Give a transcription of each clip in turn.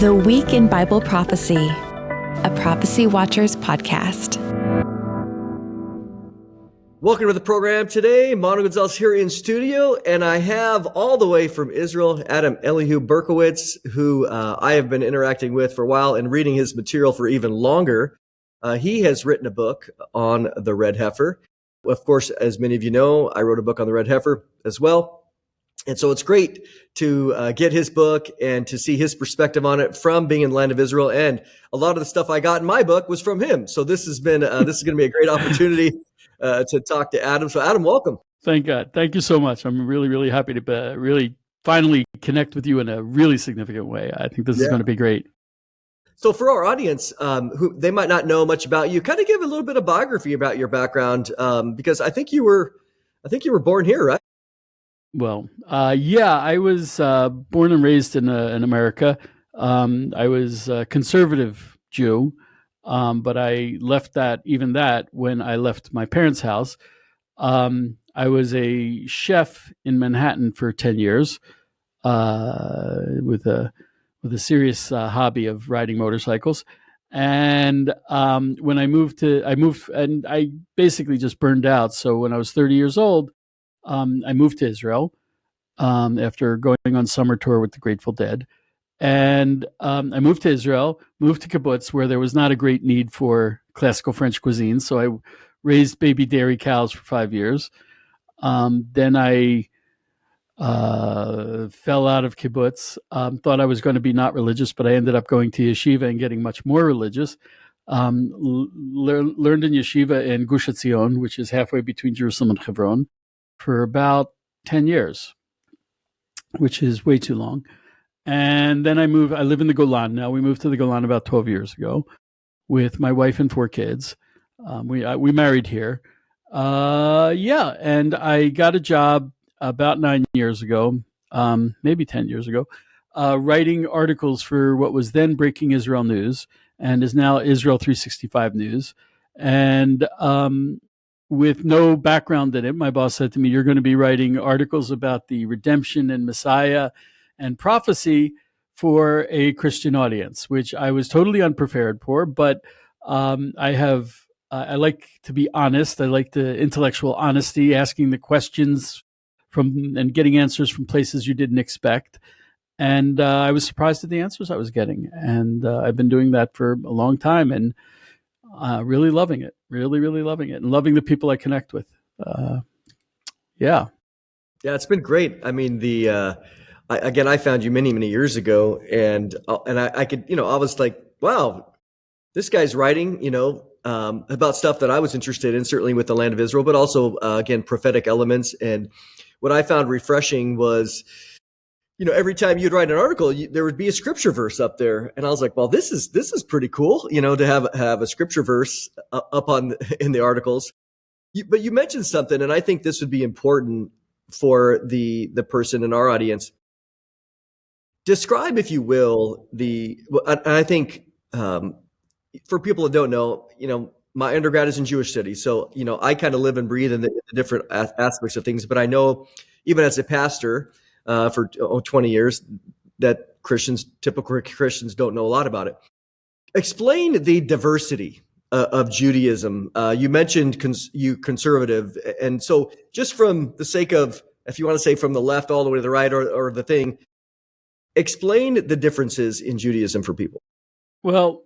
The Week in Bible Prophecy, a Prophecy Watchers podcast. Welcome to the program today. Manu Gonzalez here in studio, and I have all the way from Israel, Eliyahu Berkowitz, who I have been interacting with for a while and reading his material for even longer. He has written a book on the Red Heifer. Of course, as many of you know, I wrote a book on the Red Heifer as well. And so it's great to get his book and to see his perspective on it from being in the land of Israel. And a lot of the stuff I got in my book was from him. So this is going to be a great opportunity to talk to Adam. So Adam, welcome. Thank God. Thank you so much. I'm really, really happy to really finally connect with you in a really significant way. I think this is going to be great. So for our audience, who they might not know much about you, kind of give a little bit of biography about your background, because I think you were born here, right? Well, I was born and raised in America. I was a conservative Jew, but I left that when I left my parents' house. I was a chef in Manhattan for 10 years, with a serious hobby of riding motorcycles. And when I moved and I basically just burned out. So when I was 30 years old, I moved to Israel after going on summer tour with the Grateful Dead. And I moved to Israel, moved to kibbutz, where there was not a great need for classical French cuisine. So I raised baby dairy cows for 5 years. Then I fell out of kibbutz, thought I was going to be not religious, but I ended up going to yeshiva and getting much more religious. Learned in yeshiva in Gush Etzion, which is halfway between Jerusalem and Hebron, for about 10 years, which is way too long. And then I live in the Golan now. We moved to the Golan about 12 years ago with my wife and 4 kids. We married here. And I got a job about 9 years ago, maybe 10 years ago, writing articles for what was then Breaking Israel News and is now Israel 365 News. And with no background in it, my boss said to me, "You're going to be writing articles about the redemption and Messiah and prophecy for a Christian audience," which I was totally unprepared for. But I like to be honest. I like the intellectual honesty, asking the questions and getting answers from places you didn't expect. And I was surprised at the answers I was getting. And I've been doing that for a long time and really loving it, really, really loving it, and loving the people I connect with. Yeah, it's been great. I mean, I found you many, many years ago, and I could, I was like, wow, this guy's writing, about stuff that I was interested in, certainly with the land of Israel, but also, again, prophetic elements. And what I found refreshing was, every time you'd write an article, there would be a scripture verse up there. And I was like, well, this is pretty cool, to have a scripture verse up in the articles. But you mentioned something, and I think this would be important for the person in our audience. Describe, if you will, I think, for people that don't know, my undergrad is in Jewish studies. So, I kind of live and breathe in the different aspects of things. But I know, even as a pastor for 20 years, that typical Christians don't know a lot about it. Explain the diversity of Judaism. You mentioned conservative. And so just from the sake of, if you want to say from the left all the way to the right or the thing, explain the differences in Judaism for people. Well,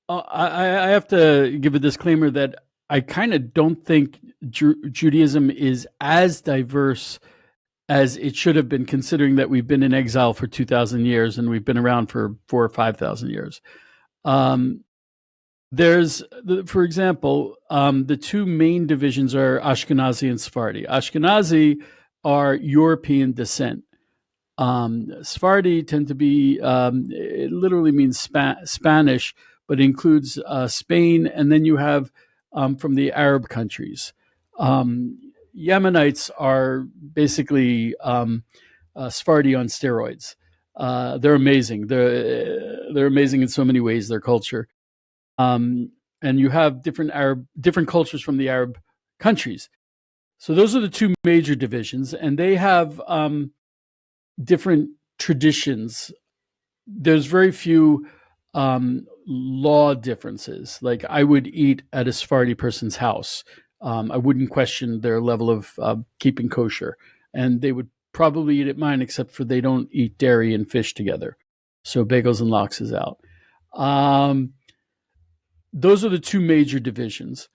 I have to give a disclaimer that I kind of don't think Judaism is as diverse as it should have been, considering that we've been in exile for 2,000 years and we've been around for 4,000 or 5,000 years. For example, the two main divisions are Ashkenazi and Sephardi. Ashkenazi are European descent. Sephardi tend to be, it literally means Spanish, but includes Spain, and then you have from the Arab countries. Yemenites are basically Sephardi on steroids. They're amazing. They're amazing in so many ways, their culture. And you have different cultures from the Arab countries. So those are the two major divisions, and they have different traditions there's very few law differences. Like I would eat at a Sephardi person's house. I wouldn't question their level of keeping kosher, and they would probably eat at mine, except for they don't eat dairy and fish together. So bagels and lox is out. Those are the two major divisions.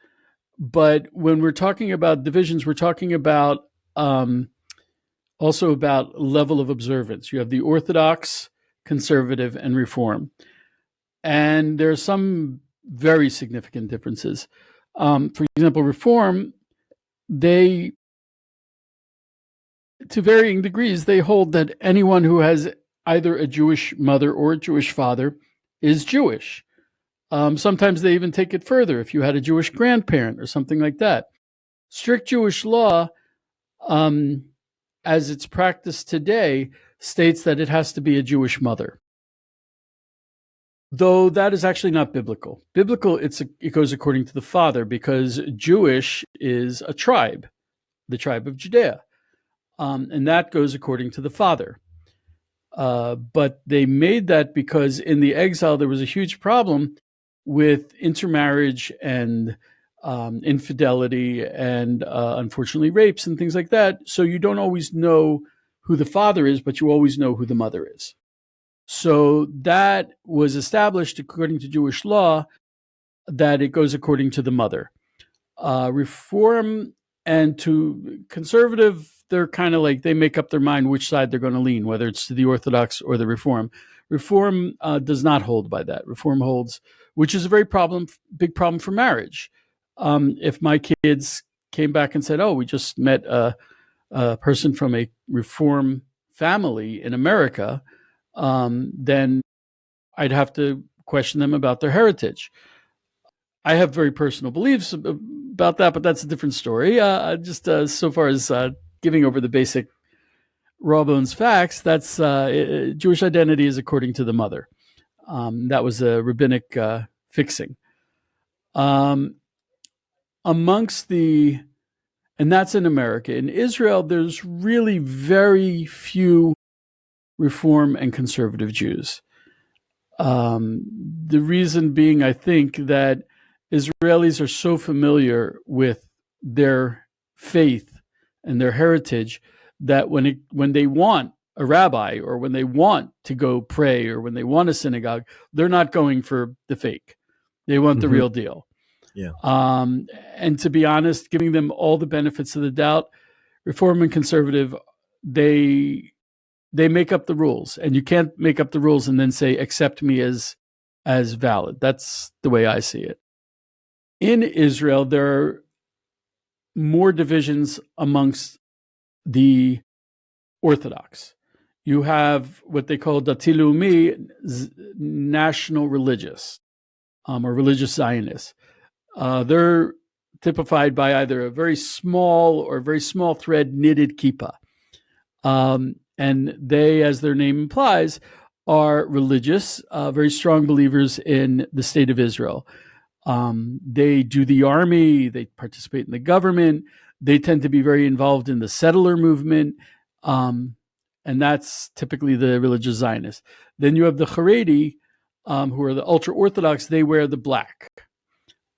But when we're talking about divisions, we're talking about also about level of observance. You have the Orthodox, conservative, and Reform. And there are some very significant differences. For example, Reform, they, to varying degrees, they hold that anyone who has either a Jewish mother or a Jewish father is Jewish. Sometimes they even take it further if you had a Jewish grandparent or something like that. Strict Jewish law, as it's practiced today, states that it has to be a Jewish mother. Though that is actually not biblical. Biblical, it goes according to the father, because Jewish is a tribe, the tribe of Judea. And that goes according to the father. But they made that because in the exile, there was a huge problem with intermarriage and infidelity and unfortunately rapes and things like that. So you don't always know who the father is, but you always know who the mother is. So that was established according to Jewish law, that it goes according to the mother. Reform and to conservative, they're kind of like, they make up their mind which side they're going to lean, whether it's to the Orthodox or the Reform. Reform does not hold by that. Reform holds, which is a very big problem for marriage. If my kids came back and said, oh, we just met a person from a Reform family in America, then I'd have to question them about their heritage. I have very personal beliefs about that, but that's a different story. Just so far as giving over the basic raw bones facts, that's Jewish identity is according to the mother. That was a rabbinic fixing. Amongst the, and that's in America. In Israel, there's really very few Reform and conservative Jews. The reason being, I think, that Israelis are so familiar with their faith and their heritage that when they want a rabbi, or when they want to go pray, or when they want a synagogue, they're not going for the fake. They want the real deal. Yeah. And to be honest, giving them all the benefits of the doubt, Reform and conservative, they make up the rules, and you can't make up the rules and then say, accept me as valid. That's the way I see it. In Israel, there are more divisions amongst the Orthodox. You have what they call Dati Leumi, national religious, or religious Zionists. They're typified by either a very small or very small thread knitted kippah. And they, as their name implies, are religious, very strong believers in the state of Israel. They do the army, they participate in the government, they tend to be very involved in the settler movement, and that's typically the religious Zionists. Then you have the Haredi, who are the ultra-Orthodox. They wear the black.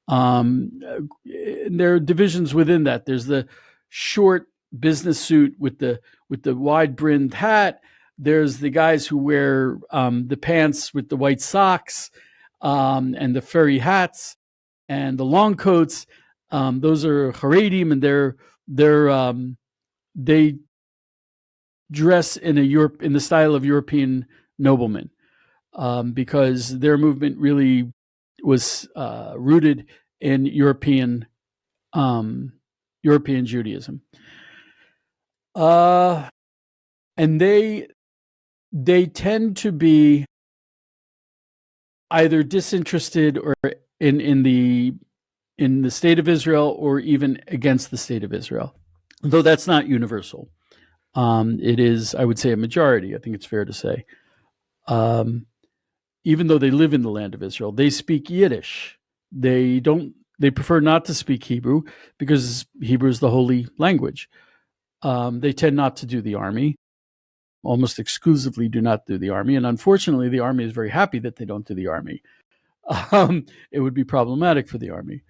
There are divisions within that. There's the short business suit with the wide-brimmed hat. There's the guys who wear the pants with the white socks, and the furry hats and the long coats. Those are Haredim, and they dress in the style of European noblemen, because their movement really was rooted in European Judaism. And they tend to be either disinterested or in the state of Israel, or even against the state of Israel, though that's not universal. It is, I would say, a majority. I think it's fair to say. Even though they live in the land of Israel, they speak Yiddish. They prefer not to speak Hebrew, because Hebrew is the holy language. They tend not to do the army. almost exclusively do not do the army. And unfortunately, the army is very happy that they don't do the army. It would be problematic for the army.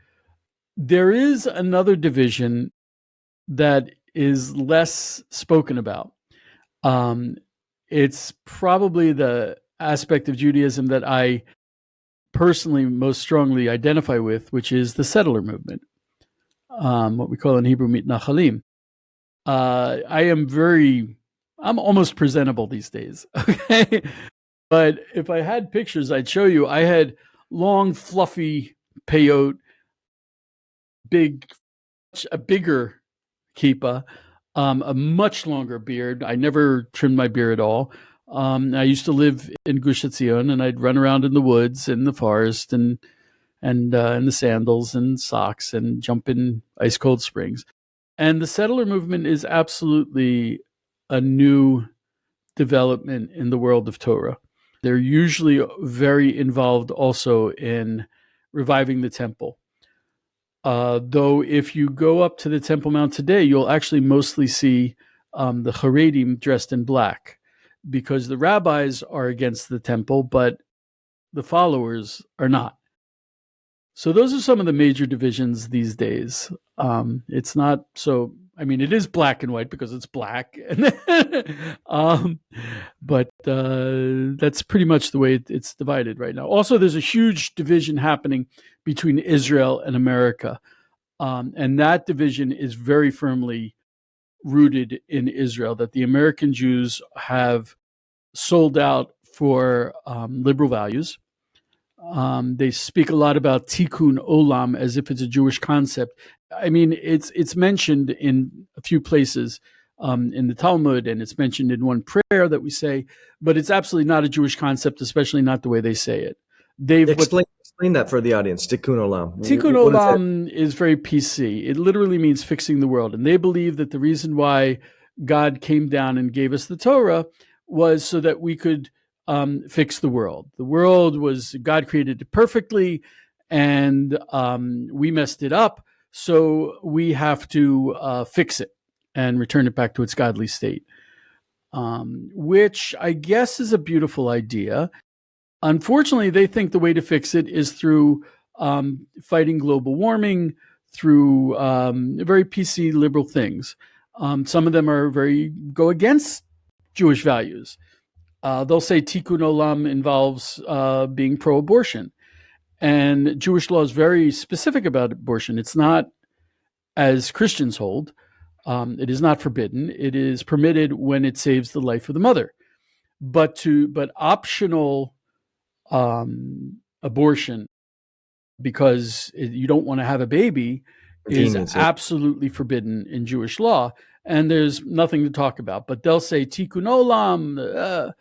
There is another division that is less spoken about. It's probably the aspect of Judaism that I personally most strongly identify with, which is the settler movement, what we call in Hebrew mitnachalim. I'm almost presentable these days, okay? But if I had pictures, I'd show you. I had long, fluffy peyote, a bigger kippah, a much longer beard. I never trimmed my beard at all. I used to live in Gush Etzion, and I'd run around in the woods and the forest and in the sandals and socks and jump in ice cold springs. And the settler movement is absolutely a new development in the world of Torah. They're usually very involved also in reviving the temple. Though if you go up to the Temple Mount today, you'll actually mostly see the Haredim dressed in black, because the rabbis are against the temple, but the followers are not. So those are some of the major divisions these days. It's not so, it is black and white because it's black. But that's pretty much the way it's divided right now. Also, there's a huge division happening between Israel and America. And that division is very firmly rooted in Israel, that the American Jews have sold out for liberal values. They speak a lot about Tikkun Olam as if it's a Jewish concept. It's mentioned in a few places in the Talmud, and it's mentioned in one prayer that we say, but it's absolutely not a Jewish concept, especially not the way they say it. Explain that for the audience. Tikkun Olam. Tikkun Olam is very PC. It literally means fixing the world. And they believe that the reason why God came down and gave us the Torah was so that we could fix the world. The world was, God created it perfectly, and we messed it up. So we have to fix it and return it back to its godly state, which I guess is a beautiful idea. Unfortunately, they think the way to fix it is through fighting global warming, through very PC liberal things. Some of them go against Jewish values. They'll say Tikkun Olam involves being pro-abortion. And Jewish law is very specific about abortion. It's not, as Christians hold, it is not forbidden. It is permitted when it saves the life of the mother. But optional abortion, because you don't want to have a baby, is absolutely forbidden in Jewish law. And there's nothing to talk about. But they'll say Tikkun Olam,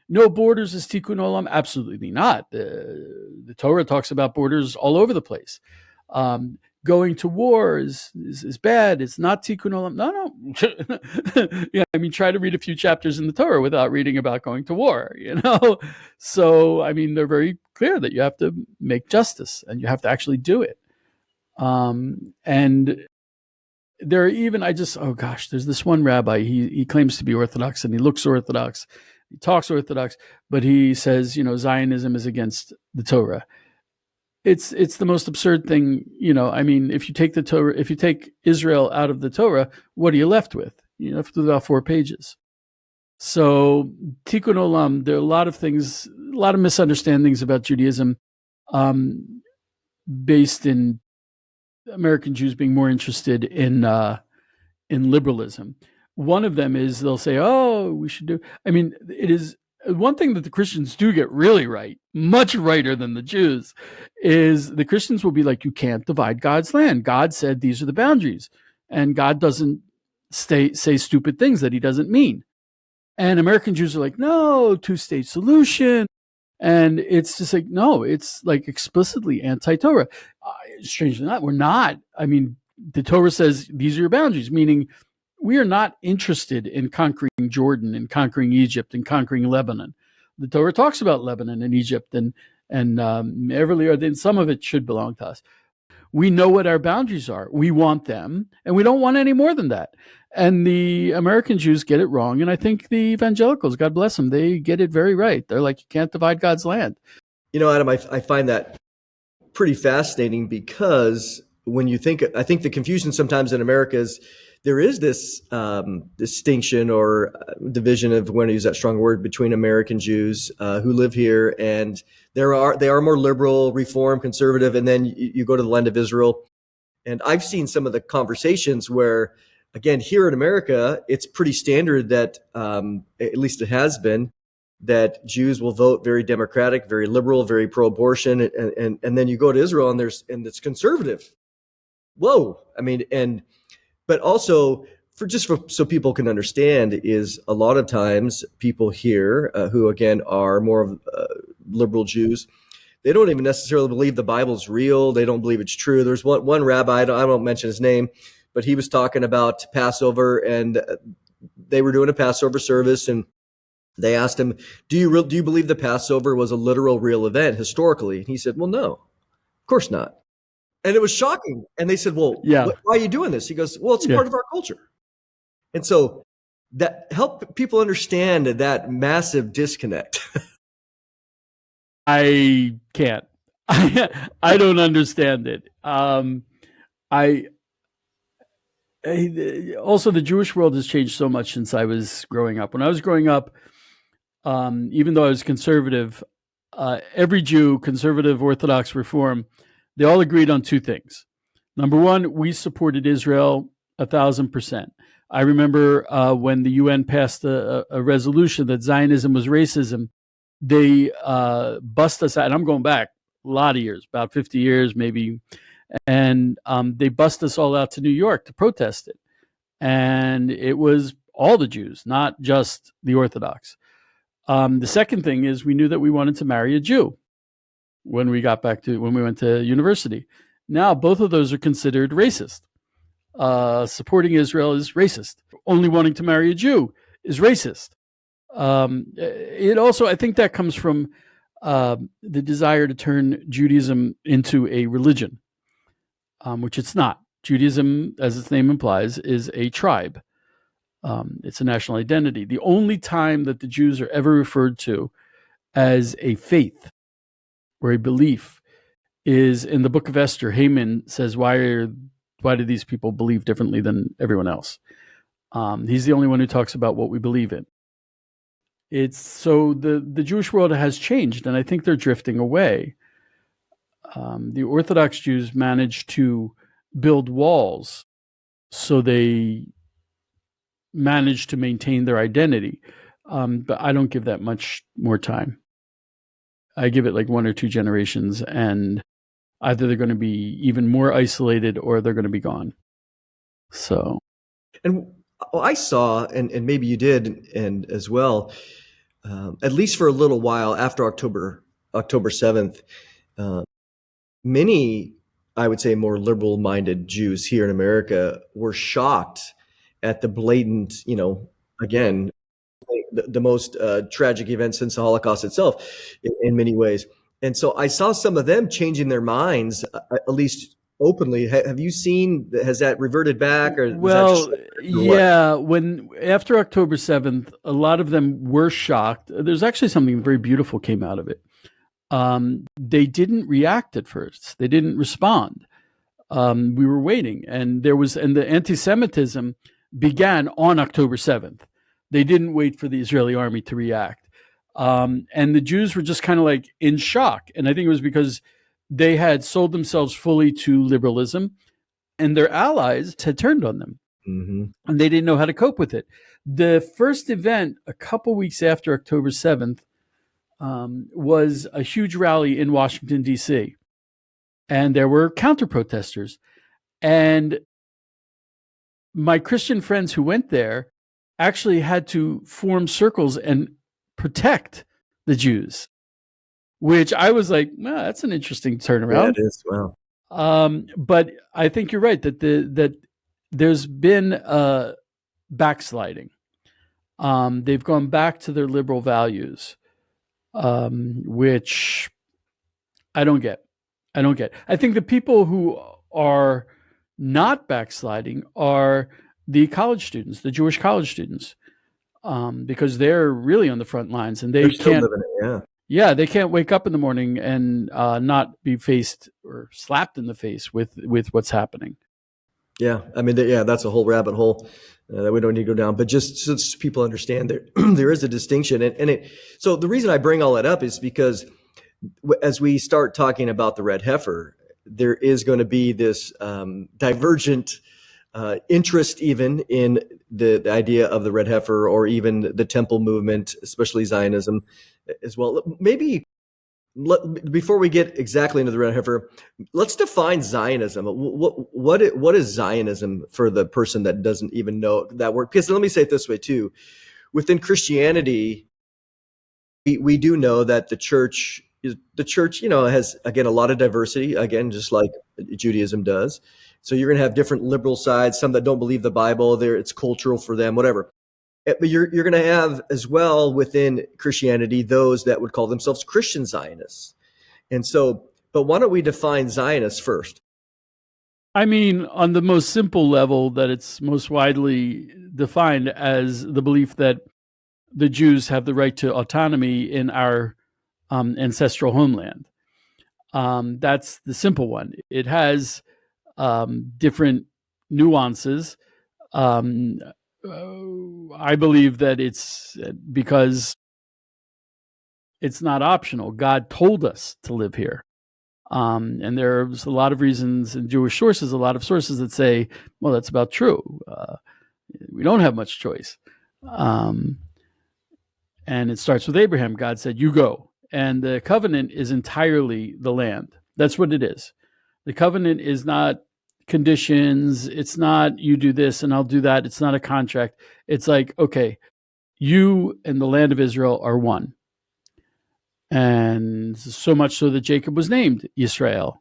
no borders is Tikkun Olam. Absolutely not. The Torah talks about borders all over the place. Going to war is bad. It's not Tikkun Olam. No. Yeah, try to read a few chapters in the Torah without reading about going to war, So, they're very clear that you have to make justice and you have to actually do it. And there are even, there's this one rabbi, he claims to be Orthodox and he looks Orthodox. He talks Orthodox, but he says, Zionism is against the Torah. It's the most absurd thing, if you take the Torah, if you take Israel out of the Torah, what are you left with? You're left with about 4 pages. So Tikkun Olam, there are a lot of things, a lot of misunderstandings about Judaism, based in American Jews being more interested in liberalism. One of them is they'll say, we should do, it is one thing that the Christians do get really right, much righter than the Jews, is the Christians will be like, you can't divide God's land. God said these are the boundaries, and God doesn't say stupid things that he doesn't mean. And American Jews are like, no, 2-state solution. And it's just like, no, it's like explicitly anti-Torah. Strangely not, we're not. The Torah says these are your boundaries, meaning we are not interested in conquering Jordan and conquering Egypt and conquering Lebanon. The Torah talks about Lebanon and Egypt and then some of it should belong to us. We know what our boundaries are. We want them, and we don't want any more than that. And the American Jews get it wrong. And I think the evangelicals, God bless them, they get it very right. They're like, you can't divide God's land. Adam, I find that pretty fascinating because when you think, I think the confusion sometimes in America is there is this distinction or division, of, when I use that strong word, between American Jews who live here, and they are more liberal, reform, conservative, and then you go to the land of Israel. And I've seen some of the conversations where, again, here in America, it's pretty standard that, at least it has been, that Jews will vote very democratic, very liberal, very pro-abortion, and then you go to Israel and it's conservative. Whoa! I mean, but also so people can understand, is a lot of times people here who again are more of liberal Jews, they don't even necessarily believe the Bible's real. They don't believe it's true. There's one rabbi, I won't mention his name, but he was talking about Passover, and they were doing a Passover service, and they asked him, do you believe the Passover was a literal, real event historically? And he said, well, no, of course not. And it was shocking. And they said, well, Yeah. Why are you doing this? He goes, well, it's part of our culture. And so that help people understand that massive disconnect. I can't. I don't understand it. Also, the Jewish world has changed so much since I was growing up. When I was growing up, even though I was conservative, every Jew, conservative, Orthodox, Reform, they all agreed on two things. Number one, we supported Israel 1,000%. I remember when the UN passed a resolution that Zionism was racism, they bust us out, and I'm going back a lot of years, about 50 years maybe, and they bust us all out to New York to protest it. And it was all the Jews, not just the Orthodox. The second thing is we knew that we wanted to marry a Jew when we went to university. Now, both of those are considered racist. Supporting Israel is racist. Only wanting to marry a Jew is racist. It also, I think that comes from the desire to turn Judaism into a religion, which it's not. Judaism, as its name implies, is a tribe. It's a national identity. The only time that the Jews are ever referred to as a faith or a belief is in the book of Esther. Haman says, why do these people believe differently than everyone else? He's the only one who talks about what we believe in. It's so the Jewish world has changed, and I think they're drifting away. The Orthodox Jews managed to build walls, so they managed to maintain their identity. But I don't give that much more time. I give it like 1 or 2 generations, and either they're going to be even more isolated or they're going to be gone. So, and I saw, and maybe you did, and as well, at least for a little while after October 7th, many, I would say, more liberal-minded Jews here in America were shocked at the blatant, again, the most tragic event since the Holocaust itself in many ways. And so I saw some of them changing their minds, at least openly. Have you seen, has that reverted back? Or well, yeah, when after October 7th, a lot of them were shocked. There's actually something very beautiful came out of it. They didn't react at first. They didn't respond. We were waiting, and the anti-Semitism began on October 7th. They didn't wait for the Israeli army to react. And the Jews were just kind of like in shock. And I think it was because they had sold themselves fully to liberalism, and their allies had turned on them. Mm-hmm. And they didn't know how to cope with it. The first event, a couple weeks after October 7th, was a huge rally in Washington, D.C. And there were counter-protesters. And my Christian friends who went there actually had to form circles and protect the Jews, which I was like, well, that's an interesting turnaround. Yeah, it is. Wow. But I think you're right that there's been backsliding. They've gone back to their liberal values, which I don't get. I think the people who are not backsliding are the college students, the Jewish college students, because they're really on the front lines, and they still can't. living it, yeah. Yeah, they can't wake up in the morning and not be faced or slapped in the face with what's happening. Yeah, I mean, that's a whole rabbit hole that we don't need to go down. But just so people understand, there is a distinction, so the reason I bring all that up is because as we start talking about the red heifer, there is going to be this divergent interest even in the idea of the red heifer, or even the temple movement, especially Zionism as well. Maybe before we get exactly into the red heifer, let's define Zionism. What is Zionism for the person that doesn't even know that word? Because let me say it this way too. Within Christianity, we do know that the church, has, again, a lot of diversity, again, just like Judaism does. So you're going to have different liberal sides, some that don't believe the Bible. It's cultural for them, whatever. But you're going to have as well within Christianity those that would call themselves Christian Zionists. And so, but why don't we define Zionists first? I mean, on the most simple level, that it's most widely defined as the belief that the Jews have the right to autonomy in our ancestral homeland. That's the simple one. It has different nuances. I believe that it's because it's not optional. God told us to live here. And there's a lot of reasons in Jewish sources, a lot of sources that say, well, that's about true. We don't have much choice. And it starts with Abraham. God said, you go. And the covenant is entirely the land. That's what it is. The covenant is not conditions. It's not you do this and I'll do that. It's not a contract. It's like, okay, you and the land of Israel are one. And so much so that Jacob was named Israel.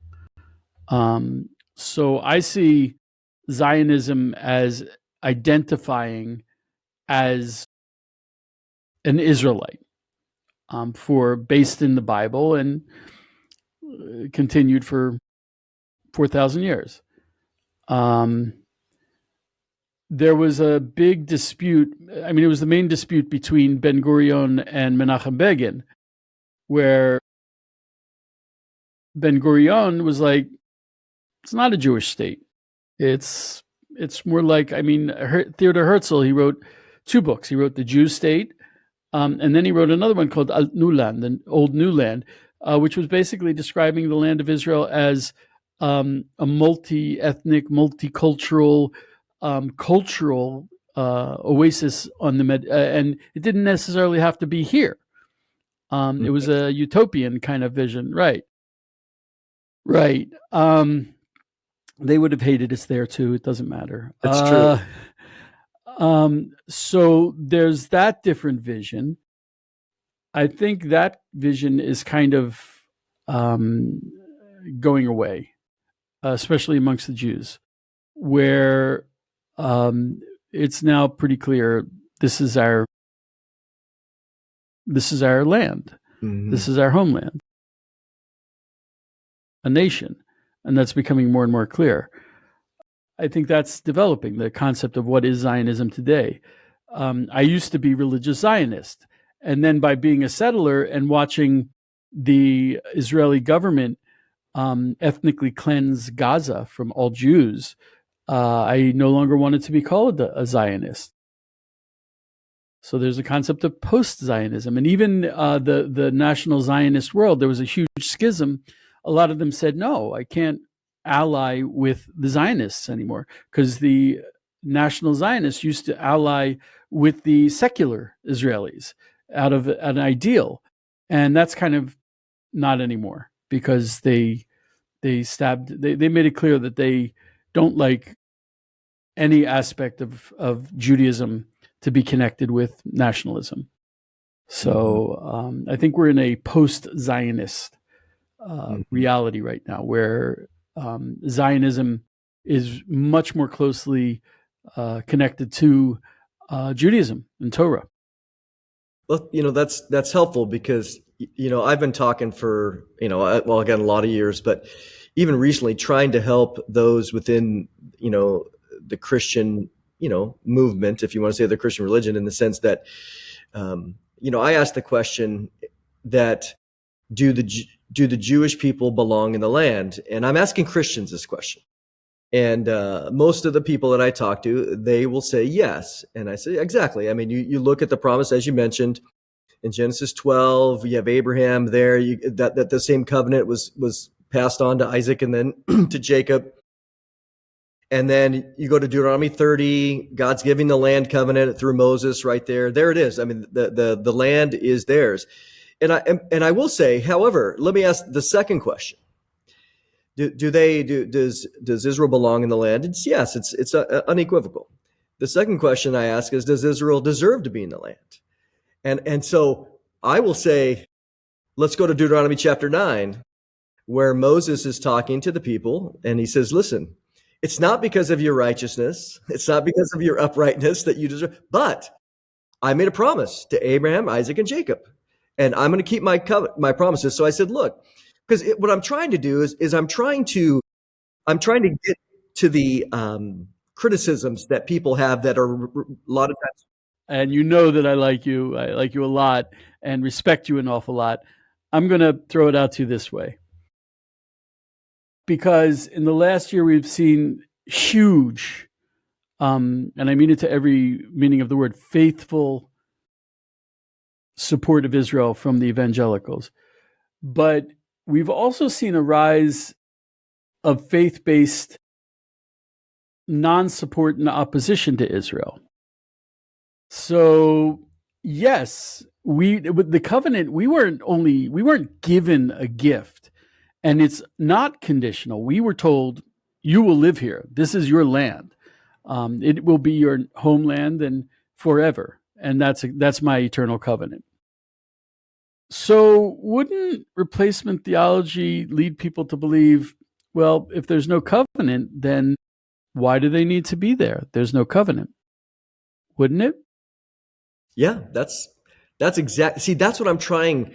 So I see Zionism as identifying as an Israelite, based in the Bible and continued for 4,000 years. There was a big dispute. I mean, it was the main dispute between Ben Gurion and Menachem Begin, where Ben Gurion was like, it's not a Jewish state. It's more like, Theodor Herzl, he wrote 2 books. He wrote The Jew State, and then he wrote another one called Alt Nuland, the Old New Land, which was basically describing the land of Israel as a multi-ethnic, multicultural, cultural oasis on the and it didn't necessarily have to be here. It was a utopian kind of vision, right? Right. They would have hated us there too. It doesn't matter. That's true. So there's that different vision. I think that vision is kind of going away, especially amongst the Jews, where it's now pretty clear this is our land. Mm-hmm. This is our homeland, a nation, and that's becoming more and more clear. I think that's developing, the concept of what is Zionism today. I used to be religious Zionist, and then by being a settler and watching the Israeli government ethnically cleanse Gaza from all Jews, I no longer wanted to be called a Zionist. So there's a concept of post-Zionism. And even the national Zionist world, there was a huge schism. A lot of them said, no, I can't ally with the Zionists anymore, because the national Zionists used to ally with the secular Israelis out of an ideal. And that's kind of not anymore, because they made it clear that they don't like any aspect of Judaism to be connected with nationalism. So I think we're in a post-Zionist reality right now, where Zionism is much more closely connected to Judaism and Torah. Well, that's helpful, because I've been talking for again, a lot of years, but even recently trying to help those within the Christian movement, if you want to say the Christian religion, in the sense that, I asked the question that do the Jewish people belong in the land? And I'm asking Christians this question. And most of the people that I talk to, they will say yes. And I say, exactly. I mean, you look at the promise, as you mentioned, in Genesis 12, you have Abraham there. That the same covenant was passed on to Isaac and then to Jacob. And then you go to Deuteronomy 30, God's giving the land covenant through Moses right there. There it is. I mean, the land is theirs. And I will say, however, let me ask the second question. Does Israel belong in the land? Yes, it's unequivocal. The second question I ask is, does Israel deserve to be in the land? And so I will say, let's go to Deuteronomy chapter 9, where Moses is talking to the people, and he says, listen, it's not because of your righteousness, it's not because of your uprightness that you deserve, but I made a promise to Abraham, Isaac, and Jacob, and I'm going to keep my promises. So I said, look, because what I'm trying to do is I'm trying to get to the criticisms that people have that are a lot of times. And you know that I like you a lot and respect you an awful lot. I'm going to throw it out to you this way. Because in the last year, we've seen huge, and I mean it to every meaning of the word, faithful support of Israel from the evangelicals. But we've also seen a rise of faith-based non-support and opposition to Israel. So, yes, with the covenant, we weren't given a gift, and it's not conditional. We were told, you will live here. This is your land. It will be your homeland and forever. And that's my eternal covenant. So wouldn't replacement theology lead people to believe, well, if there's no covenant, then why do they need to be there? There's no covenant. Wouldn't it? Yeah, that's exactly what I'm trying.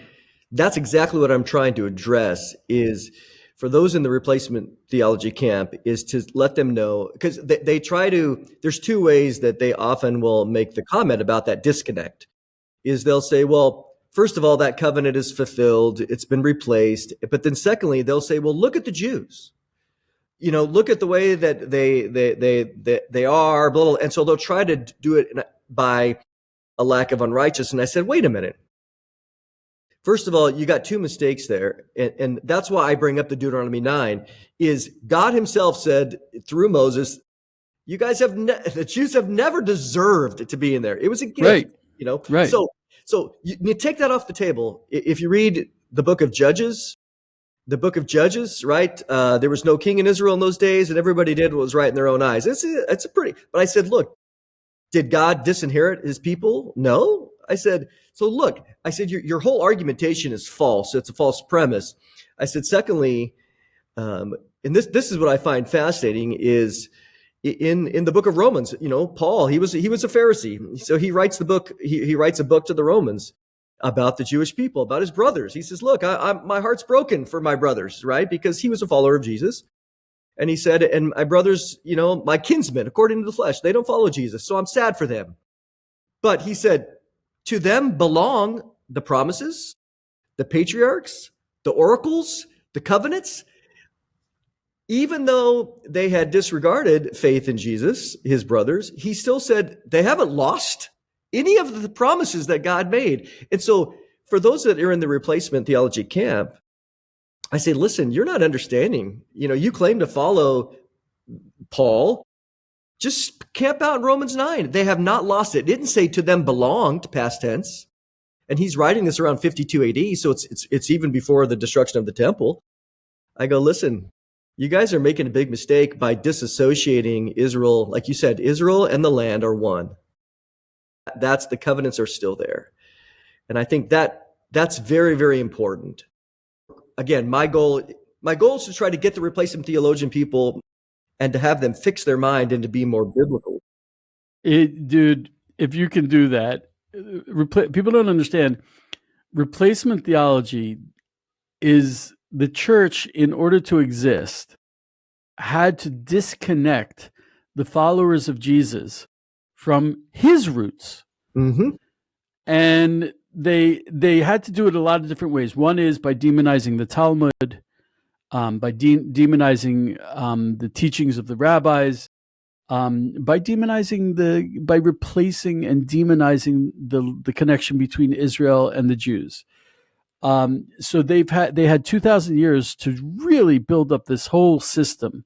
That's exactly what I'm trying to address is for those in the replacement theology camp is to let them know, because they try to, there's two ways that they often will make the comment about that disconnect is they'll say, well, first of all, that covenant is fulfilled. It's been replaced. But then secondly, they'll say, well, look at the Jews. Look at the way that they are, blah, blah. And so they'll try to do it by a lack of unrighteousness. And I said, wait a minute. First of all, you got two mistakes there. And that's why I bring up the Deuteronomy 9 is God himself said through Moses, you guys the Jews have never deserved to be in there. It was a gift, right. Right. So you take that off the table. If you read the book of Judges, right? There was no king in Israel in those days, and everybody did what was right in their own eyes. It's a pretty. But I said, look, did God disinherit his people? No. I said, so look. I said, your whole argumentation is false. It's a false premise. I said, secondly, and this is what I find fascinating is in the book of Romans. Paul, he was a Pharisee, so he writes the book. He writes a book to the Romans about the Jewish people, about his brothers. He says, look, my heart's broken for my brothers, right? Because he was a follower of Jesus. And he said, and my brothers, my kinsmen, according to the flesh, they don't follow Jesus. So I'm sad for them. But he said, to them belong the promises, the patriarchs, the oracles, the covenants. Even though they had disregarded faith in Jesus, his brothers, he still said they haven't lost any of the promises that God made. And so for those that are in the replacement theology camp, I say, listen, you're not understanding. You claim to follow Paul. Just camp out in Romans 9. They have not lost it. It didn't say to them belonged, past tense. And he's writing this around 52 AD, so it's even before the destruction of the temple. I go, listen, you guys are making a big mistake by disassociating Israel. Like you said, Israel and the land are one. The covenants are still there. And I think that's very, very important. Again, my goal is to try to get the replacement theologian people and to have them fix their mind and to be more biblical. Dude, if you can do that, people don't understand. Replacement theology is the church, in order to exist, had to disconnect the followers of Jesus from his roots. Mm-hmm. And they had to do it a lot of different ways. One is by demonizing the Talmud, by demonizing the teachings of the rabbis, by replacing and demonizing the connection between Israel and the Jews. So they had 2,000 years to really build up this whole system.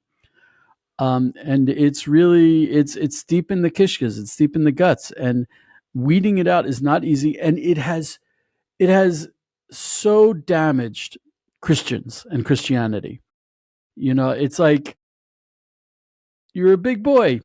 And it's really it's deep in the kishkas, it's deep in the guts, and weeding it out is not easy. And it has so damaged Christians and Christianity. It's like, you're a big boy,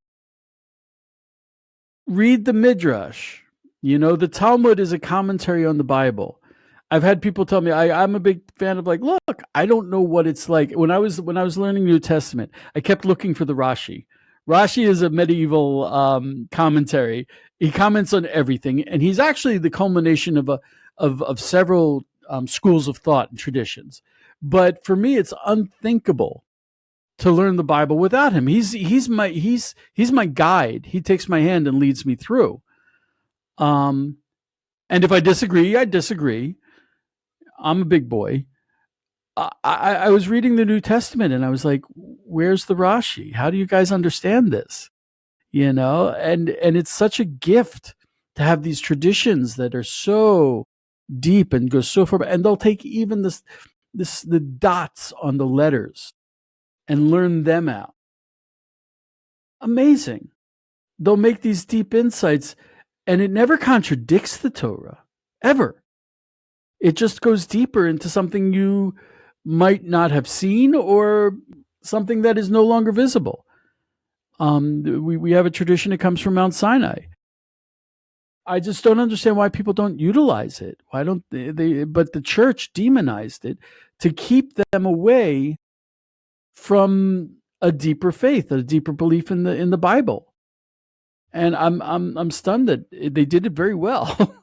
read the Midrash. The Talmud is a commentary on the Bible. I've had people tell me I'm a big fan of, like, look, I don't know what it's like. When I was learning New Testament, I kept looking for the Rashi. Rashi is a medieval commentary. He comments on everything, and he's actually the culmination of several schools of thought and traditions. But for me, it's unthinkable to learn the Bible without him. He's my guide. He takes my hand and leads me through. And if I disagree, I disagree. I'm a big boy. I was reading the New Testament and I was like, where's the Rashi? How do you guys understand this? And it's such a gift to have these traditions that are so deep and go so far, and they'll take even the dots on the letters and learn them out. Amazing. They'll make these deep insights, and it never contradicts the Torah, ever. It just goes deeper into something you might not have seen, or something that is no longer visible. We have a tradition that comes from Mount Sinai. I just don't understand why people don't utilize it. Why don't they? But the church demonized it to keep them away from a deeper faith, a deeper belief in the Bible. And I'm stunned that they did it very well.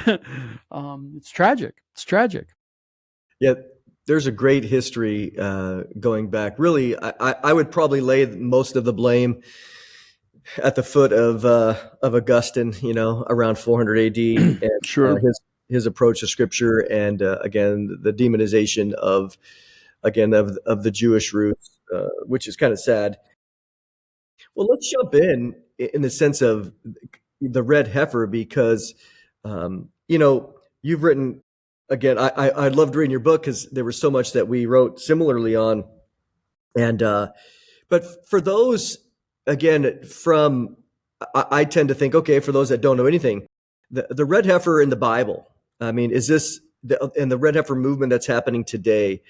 It's tragic. It's tragic. Yeah, there's a great history going back. Really, I would probably lay most of the blame at the foot of Augustine, around 400 AD, and Sure. His approach to Scripture, and again the demonization of the Jewish roots, which is kind of sad. Well, let's jump in the sense of the Red Heifer, because you've written, again, I loved reading your book because there was so much that we wrote similarly on, and but for those, again, I tend to think, okay, for those that don't know anything, the Red Heifer in the Bible, I mean, is this and the Red Heifer movement that's happening today?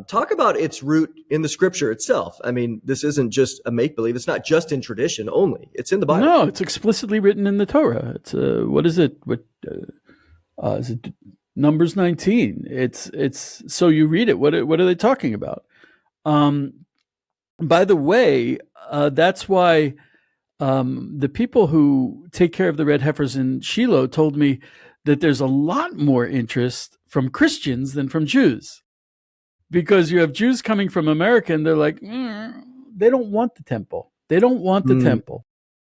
Talk about its root in the Scripture itself. I mean, this isn't just a make-believe. It's not just in tradition only. It's in the Bible. No, it's explicitly written in the Torah. It's what is it? What is it? Numbers 19. It's so you read it. What are they talking about? By the way, that's why the people who take care of the red heifers in Shiloh told me that there's a lot more interest from Christians than from Jews. Because you have Jews coming from America and they're like, they don't want the temple. They don't want the temple.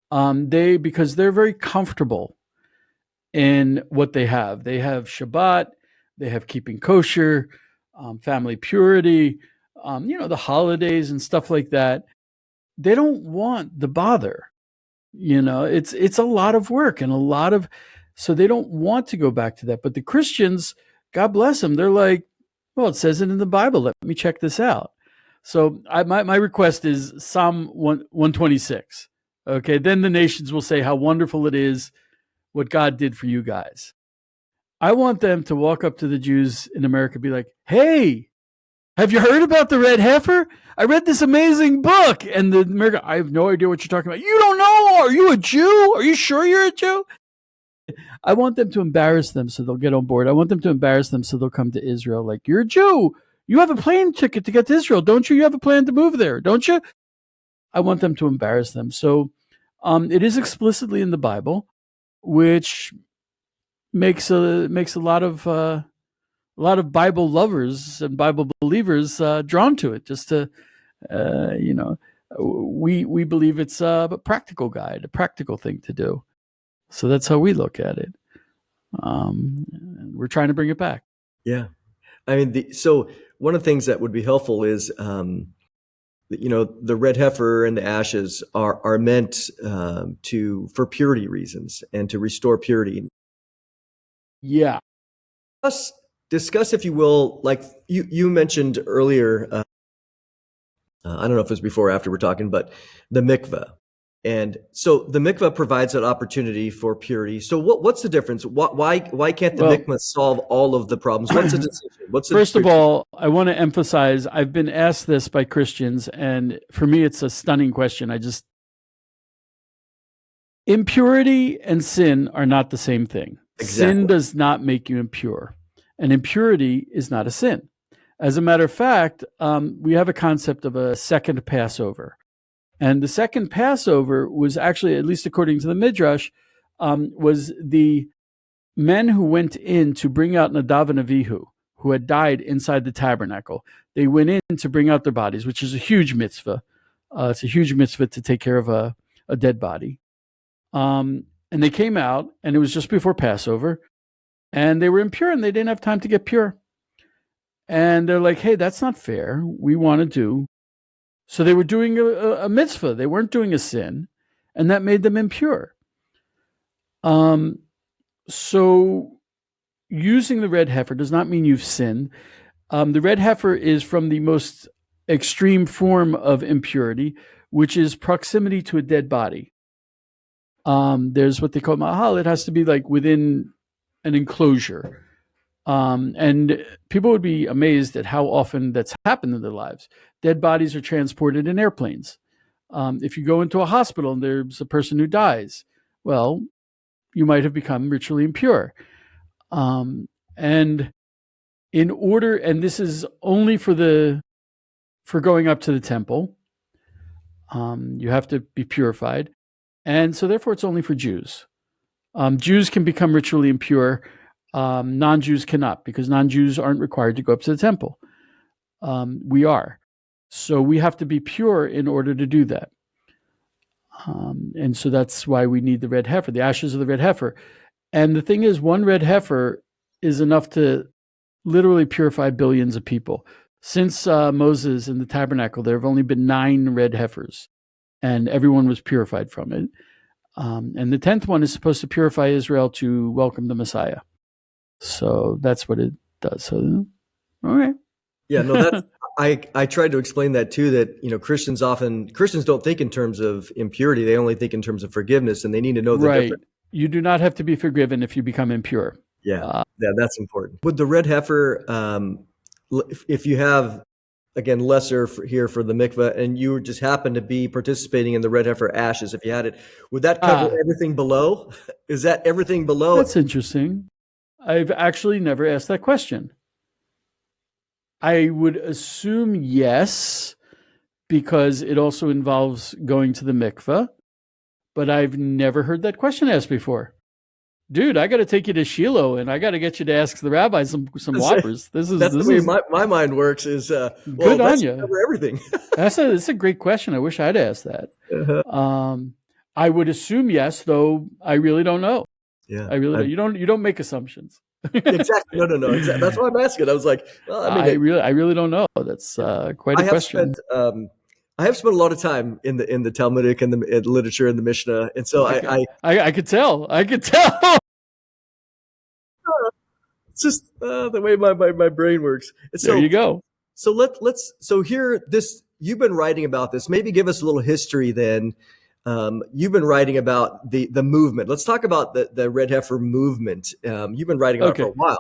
Because they're very comfortable in what they have. They have Shabbat, they have keeping kosher, family purity, the holidays and stuff like that. They don't want the bother. It's a lot of work and so they don't want to go back to that. But the Christians, God bless them, they're like, well, it says it in the Bible. Let me check this out. So my request is Psalm 126. Okay, then the nations will say how wonderful it is what God did for you guys. I want them to walk up to the Jews in America and be like, hey, have you heard about the Red Heifer? I read this amazing book. And the America, I have no idea what you're talking about. You don't know? Are you a Jew? Are you sure you're a Jew? I want them to embarrass them so they'll get on board. I want them to embarrass them so they'll come to Israel. Like, you're a Jew. You have a plane ticket to get to Israel, don't you? You have a plan to move there, don't you? I want them to embarrass them. So it is explicitly in the Bible, which makes a lot of Bible lovers and Bible believers drawn to it. Just to we believe it's a practical guide, a practical thing to do. So that's how we look at it. We're trying to bring it back. Yeah. I mean, so one of the things that would be helpful is, the red heifer and the ashes are meant for purity reasons and to restore purity. Yeah. Discuss, if you will, like you mentioned earlier, I don't know if it was before or after we're talking, but the mikveh. And so the mikveh provides that opportunity for purity. So what's the difference? Why can't the mikveh solve all of the problems? What's the decision? First of all, I want to emphasize, I've been asked this by Christians, and for me, it's a stunning question. Impurity and sin are not the same thing. Exactly. Sin does not make you impure, and impurity is not a sin. As a matter of fact, we have a concept of a second Passover. And the second Passover was actually, at least according to the Midrash, was the men who went in to bring out Nadav and Avihu, who had died inside the tabernacle. They went in to bring out their bodies, which is a huge mitzvah. It's a huge mitzvah to take care of a dead body. And they came out, and it was just before Passover, and they were impure, and they didn't have time to get pure. And they're like, hey, that's not fair. We want to do. So they were doing a mitzvah. They weren't doing a sin, and that made them impure. So using the red heifer does not mean you've sinned. The red heifer is from the most extreme form of impurity, which is proximity to a dead body. There's what they call mahal. It has to be like within an enclosure. And people would be amazed at how often that's happened in their lives. Dead bodies are transported in airplanes. If you go into a hospital and there's a person who dies, well, you might have become ritually impure. And this is only for going up to the temple. You have to be purified. And so therefore it's only for Jews. Jews can become ritually impure. Non-Jews cannot, because non-Jews aren't required to go up to the temple. We are. So we have to be pure in order to do that. And so that's why we need the red heifer, the ashes of the red heifer. And the thing is, one red heifer is enough to literally purify billions of people. Since Moses in the tabernacle, there have only been 9 red heifers, and everyone was purified from it. And the 10th one is supposed to purify Israel to welcome the Messiah. So that's what it does. So, okay. Yeah, no, that's, I tried to explain that too, that, Christians don't think in terms of impurity. They only think in terms of forgiveness, and they need to know the difference. You do not have to be forgiven if you become impure. Yeah, that's important. With the red heifer, if you have, again, lesser here for the mikveh, and you just happen to be participating in the red heifer ashes, if you had it, would that cover everything below? Is that everything below? That's interesting. I've actually never asked that question. I would assume yes, because it also involves going to the mikveh, but I've never heard that question asked before. Dude, I got to take you to Shiloh, and I got to get you to ask the rabbi some whoppers. That's the way my mind works. Is good on you. Cover everything. That's a great question. I wish I'd asked that. Uh-huh. I would assume yes, though I really don't know. Yeah, you don't make assumptions. Exactly. No. Exactly. That's why I'm asking. I was like, well, I really don't know. That's quite a question. I have spent a lot of time in the Talmudic and the literature and the Mishnah, and so I could tell. It's just the way my brain works. And so, there you go. So let's here you've been writing about this. Maybe give us a little history then. You've been writing about the movement. Let's talk about the Red Heifer movement. You've been writing about it for a while.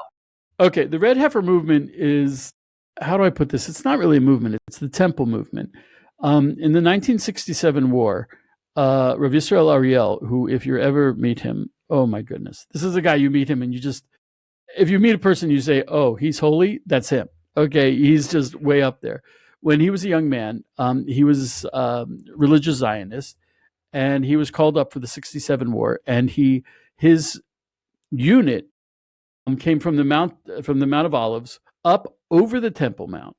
Okay, the Red Heifer movement is, how do I put this? It's not really a movement. It's the temple movement. In the 1967 war, Rav Yisrael Ariel, who, if you ever meet him, oh my goodness, this is a guy you meet him and if you meet a person, you say, oh, he's holy, that's him. Okay, he's just way up there. When he was a young man, he was religious Zionist, and he was called up for the 67 war, and his unit came from the Mount of Olives up over the Temple Mount.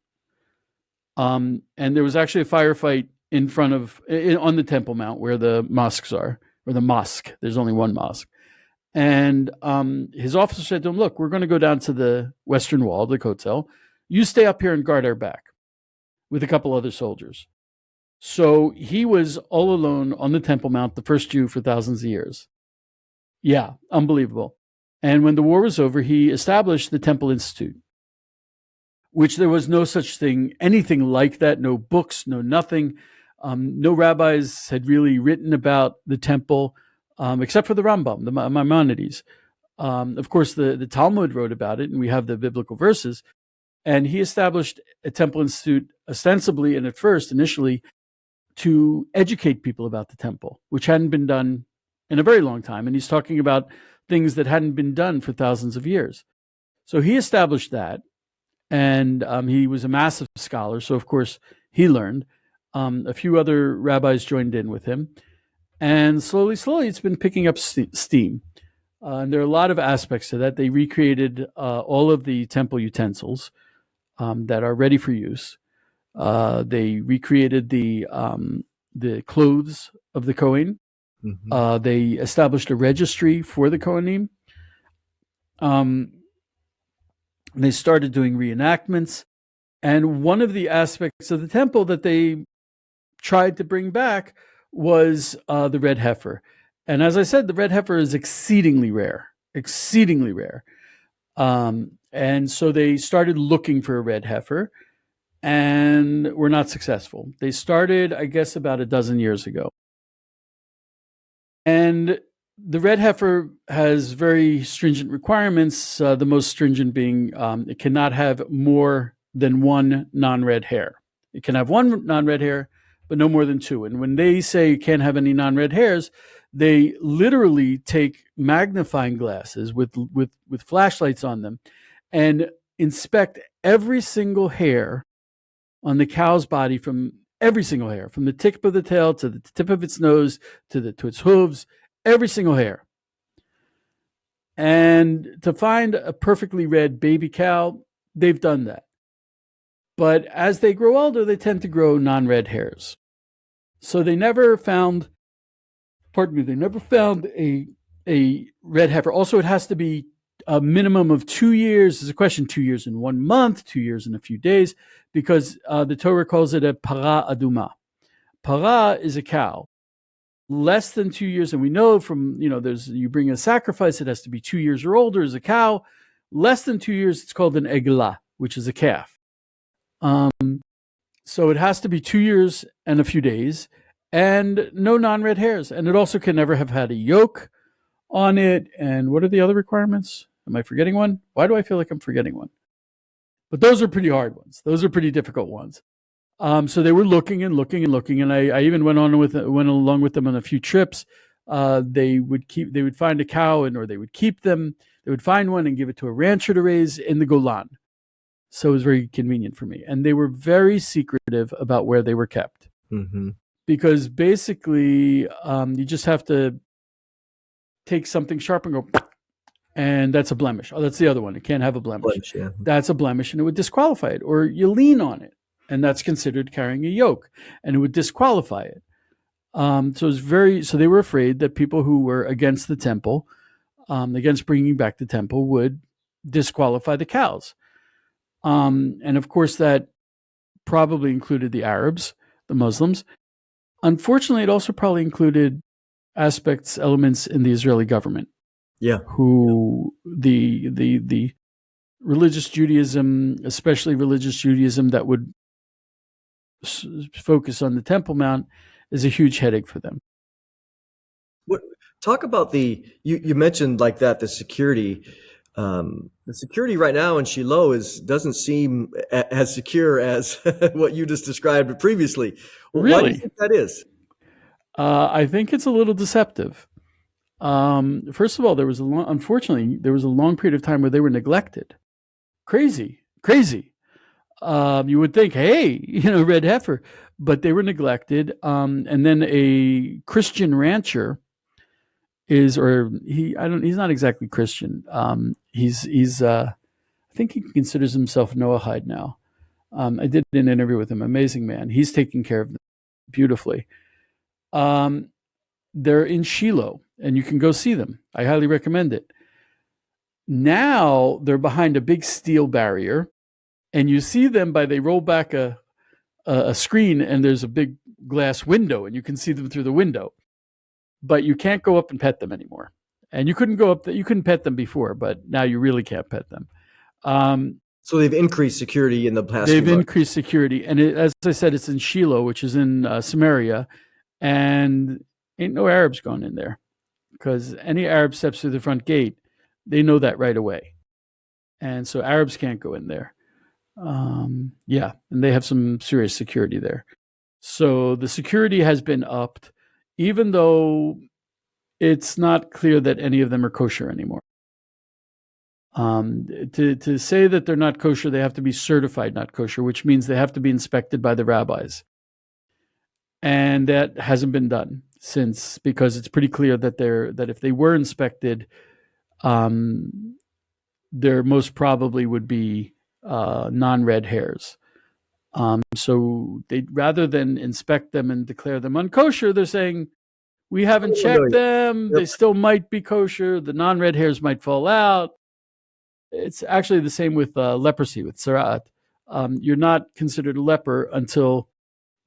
And there was actually a firefight in front of on the Temple Mount where the mosques are, or the mosque. There's only one mosque. And his officer said to him, look, we're going to go down to the western wall, the Kotel. You stay up here and guard our back with a couple other soldiers. So he was all alone on the Temple Mount, the first Jew for thousands of years. Yeah, unbelievable. And when the war was over, he established the Temple Institute, which there was no such thing, anything like that, no books, no nothing. No rabbis had really written about the temple, except for the Rambam, the Maimonides. Of course, the Talmud wrote about it, and we have the biblical verses. And he established a Temple Institute ostensibly and at first, initially, to educate people about the temple, which hadn't been done in a very long time. And he's talking about things that hadn't been done for thousands of years. So he established that, and he was a massive scholar. So, of course, he learned. A few other rabbis joined in with him. And slowly, it's been picking up steam. And there are a lot of aspects to that. They recreated all of the temple utensils that are ready for use. They recreated the clothes of the Kohen. Mm-hmm. They established a registry for the Kohanim. They started doing reenactments. And one of the aspects of the temple that they tried to bring back was the Red Heifer. And as I said, the Red Heifer is exceedingly rare. And so they started looking for a Red Heifer and were not successful. They started, I guess, about a dozen years ago. And the Red Heifer has very stringent requirements, the most stringent being it cannot have more than one non-red hair. It can have one non-red hair, but no more than two. And when they say you can't have any non-red hairs, they literally take magnifying glasses with flashlights on them and inspect every single hair on the cow's body, from every single hair, from the tip of the tail to the tip of its nose to its hooves, every single hair. And to find a perfectly red baby cow, they've done that. But as they grow older, they tend to grow non-red hairs. So they never found a red heifer. Also, it has to be a minimum of 2 years. There's a question, 2 years and 1 month, 2 years and a few days, because the Torah calls it a para aduma. Para is a cow. Less than 2 years, and we know from, you bring a sacrifice, it has to be 2 years or older as a cow. Less than 2 years, it's called an eglah, which is a calf. So it has to be 2 years and a few days, and no non-red hairs. And it also can never have had a yoke on it. And what are the other requirements? Am I forgetting one? Why do I feel like I'm forgetting one? But those are pretty hard ones. Those are pretty difficult ones. So they were looking, and I even went along with them on a few trips. They would find a cow, or they would keep them. They would find one and give it to a rancher to raise in the Golan. So it was very convenient for me. And they were very secretive about where they were kept. Mm-hmm. Because basically, you just have to take something sharp and go, and that's a blemish. Oh, that's the other one. It can't have a blemish. Yeah. That's a blemish, and it would disqualify it. Or you lean on it, and that's considered carrying a yoke, and it would disqualify it. So they were afraid that people who were against the temple, against bringing back the temple, would disqualify the cows. And of course, that probably included the Arabs, the Muslims. Unfortunately, it also probably included elements in the Israeli government. Yeah. Who the religious Judaism, especially religious Judaism that would focus on the Temple Mount, is a huge headache for them. Talk about you mentioned like that, the security. The security right now in Shiloh doesn't seem as secure as what you just described previously. Really? Why do you think that is? I think it's a little deceptive. First of all, unfortunately, there was a long period of time where they were neglected. Crazy. You would think, hey, Red Heifer, but they were neglected. And then a Christian rancher he's not exactly Christian. I think he considers himself Noahide now. I did an interview with him, amazing man. He's taking care of them. beautifully. They're in Shiloh, and you can go see them. I highly recommend it. Now they're behind a big steel barrier, and you see them they roll back a screen, and there's a big glass window, and you can see them through the window. But you can't go up and pet them anymore. And you couldn't go up. You couldn't pet them before, but now you really can't pet them. So they've increased security in the past. They've increased security, and as I said, it's in Shiloh, which is in Samaria, and ain't no Arabs going in there, because any Arab steps through the front gate, they know that right away, and so Arabs can't go in there. Yeah, and they have some serious security there. So the security has been upped, even though it's not clear that any of them are kosher anymore. To say that they're not kosher, they have to be certified not kosher, which means they have to be inspected by the rabbis. And that hasn't been done since, because it's pretty clear that if they were inspected, there most probably would be non-red hairs. So they, rather than inspect them and declare them unkosher, they're saying, we haven't checked them. Yep. They still might be kosher. The non-red hairs might fall out. It's actually the same with leprosy, with tzaraat. You're not considered a leper until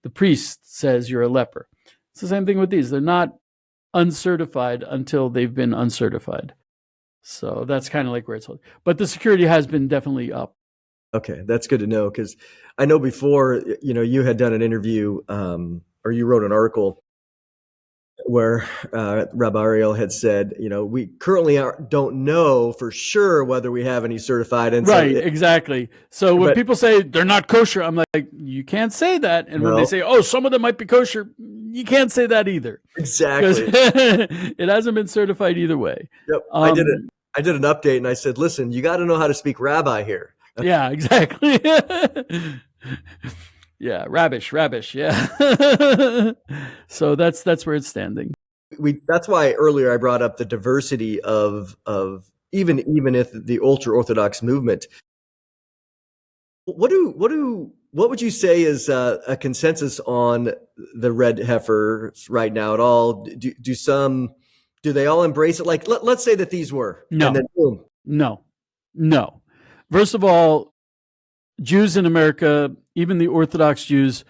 the priest says you're a leper. It's the same thing with these. They're not uncertified until they've been uncertified. So that's kind of like where it's holding. But the security has been definitely up. Okay, that's good to know, because I know before, you had done an interview or you wrote an article where Rabbi Ariel had said, we currently don't know for sure whether we have any certified. And right, exactly. So when people say they're not kosher, I'm like, you can't say that. And when they say, oh, some of them might be kosher, you can't say that either. Exactly. It hasn't been certified either way. Yep. I did an update and I said, listen, you got to know how to speak rabbi here. Yeah, exactly. Yeah, rubbish. Yeah. So that's where it's standing. That's why earlier I brought up the diversity of even if the ultra Orthodox movement. What would you say is a consensus on the Red Heifers right now at all? Do they all embrace it? Like let's say that these were no, and then boom. No. First of all, Jews in America, even the Orthodox Jews,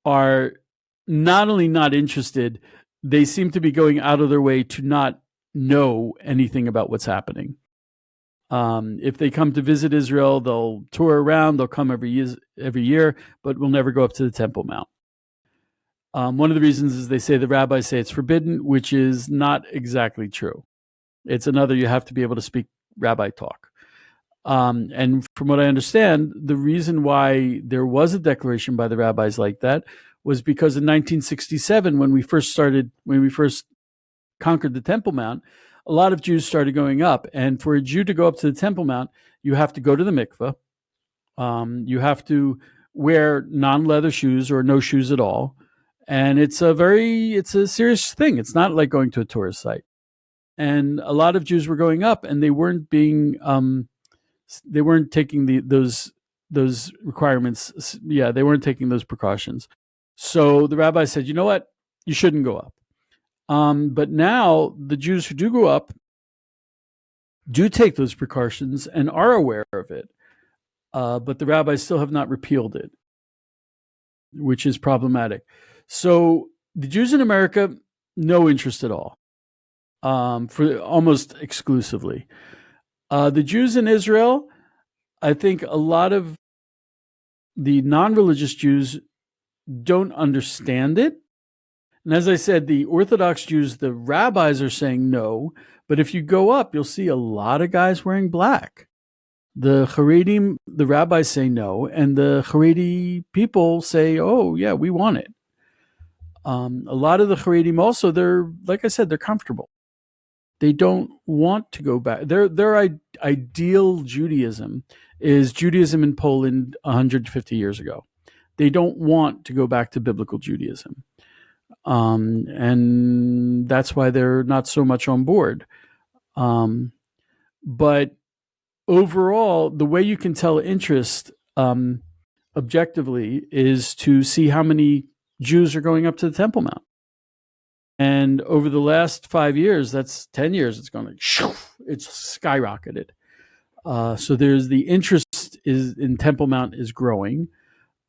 are not only not interested, they seem to be going out of their way to not know anything about what's happening. If they come to visit Israel, they'll tour around, they'll come every year, but will never go up to the Temple Mount. One of the reasons is they say the rabbis say it's forbidden, which is not exactly true. It's another, you have to be able to speak rabbi talk. And from what I understand, the reason why there was a declaration by the rabbis like that was because in 1967, when we first conquered the Temple Mount, a lot of Jews started going up. And for a Jew to go up to the Temple Mount, you have to go to the mikveh. You have to wear non-leather shoes or no shoes at all. And it's a serious thing. It's not like going to a tourist site. And a lot of Jews were going up, and they weren't taking those requirements. Yeah, they weren't taking those precautions. So the rabbi said, you know what? You shouldn't go up. But now the Jews who do go up do take those precautions and are aware of it. But the rabbis still have not repealed it, which is problematic. So the Jews in America, no interest at all, for almost exclusively. The Jews in Israel, I think a lot of the non-religious Jews don't understand it. And as I said, the Orthodox Jews, the rabbis are saying no, but if you go up, you'll see a lot of guys wearing black. The Haredim, the rabbis say no, and the Haredi people say, oh, yeah, we want it. A lot of the Haredim also, they're, like I said, they're comfortable. They don't want to go back. Their ideal Judaism is Judaism in Poland 150 years ago. They don't want to go back to biblical Judaism. And that's why they're not so much on board. But overall, the way you can tell interest objectively is to see how many Jews are going up to the Temple Mount. And over the last 5 years, that's 10 years, it's skyrocketed. So there's the interest in Temple Mount is growing.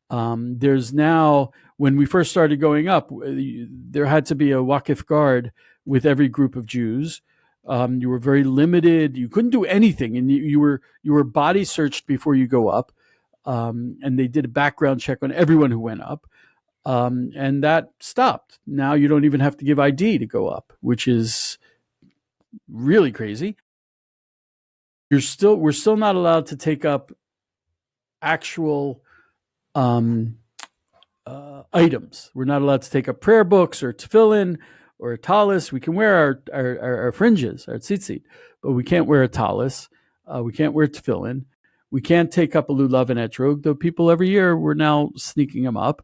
There's now, when we first started going up, there had to be a Waqif guard with every group of Jews. You were very limited. You couldn't do anything, and you were body searched before you go up. And they did a background check on everyone who went up. And that stopped. Now you don't even have to give ID to go up, which is really crazy. We're still not allowed to take up actual items. We're not allowed to take up prayer books or tefillin or a talis. We can wear our fringes, our tzitzit, but we can't wear a talis. We can't wear tefillin. We can't take up a lulav and etrog, though people every year we're now sneaking them up.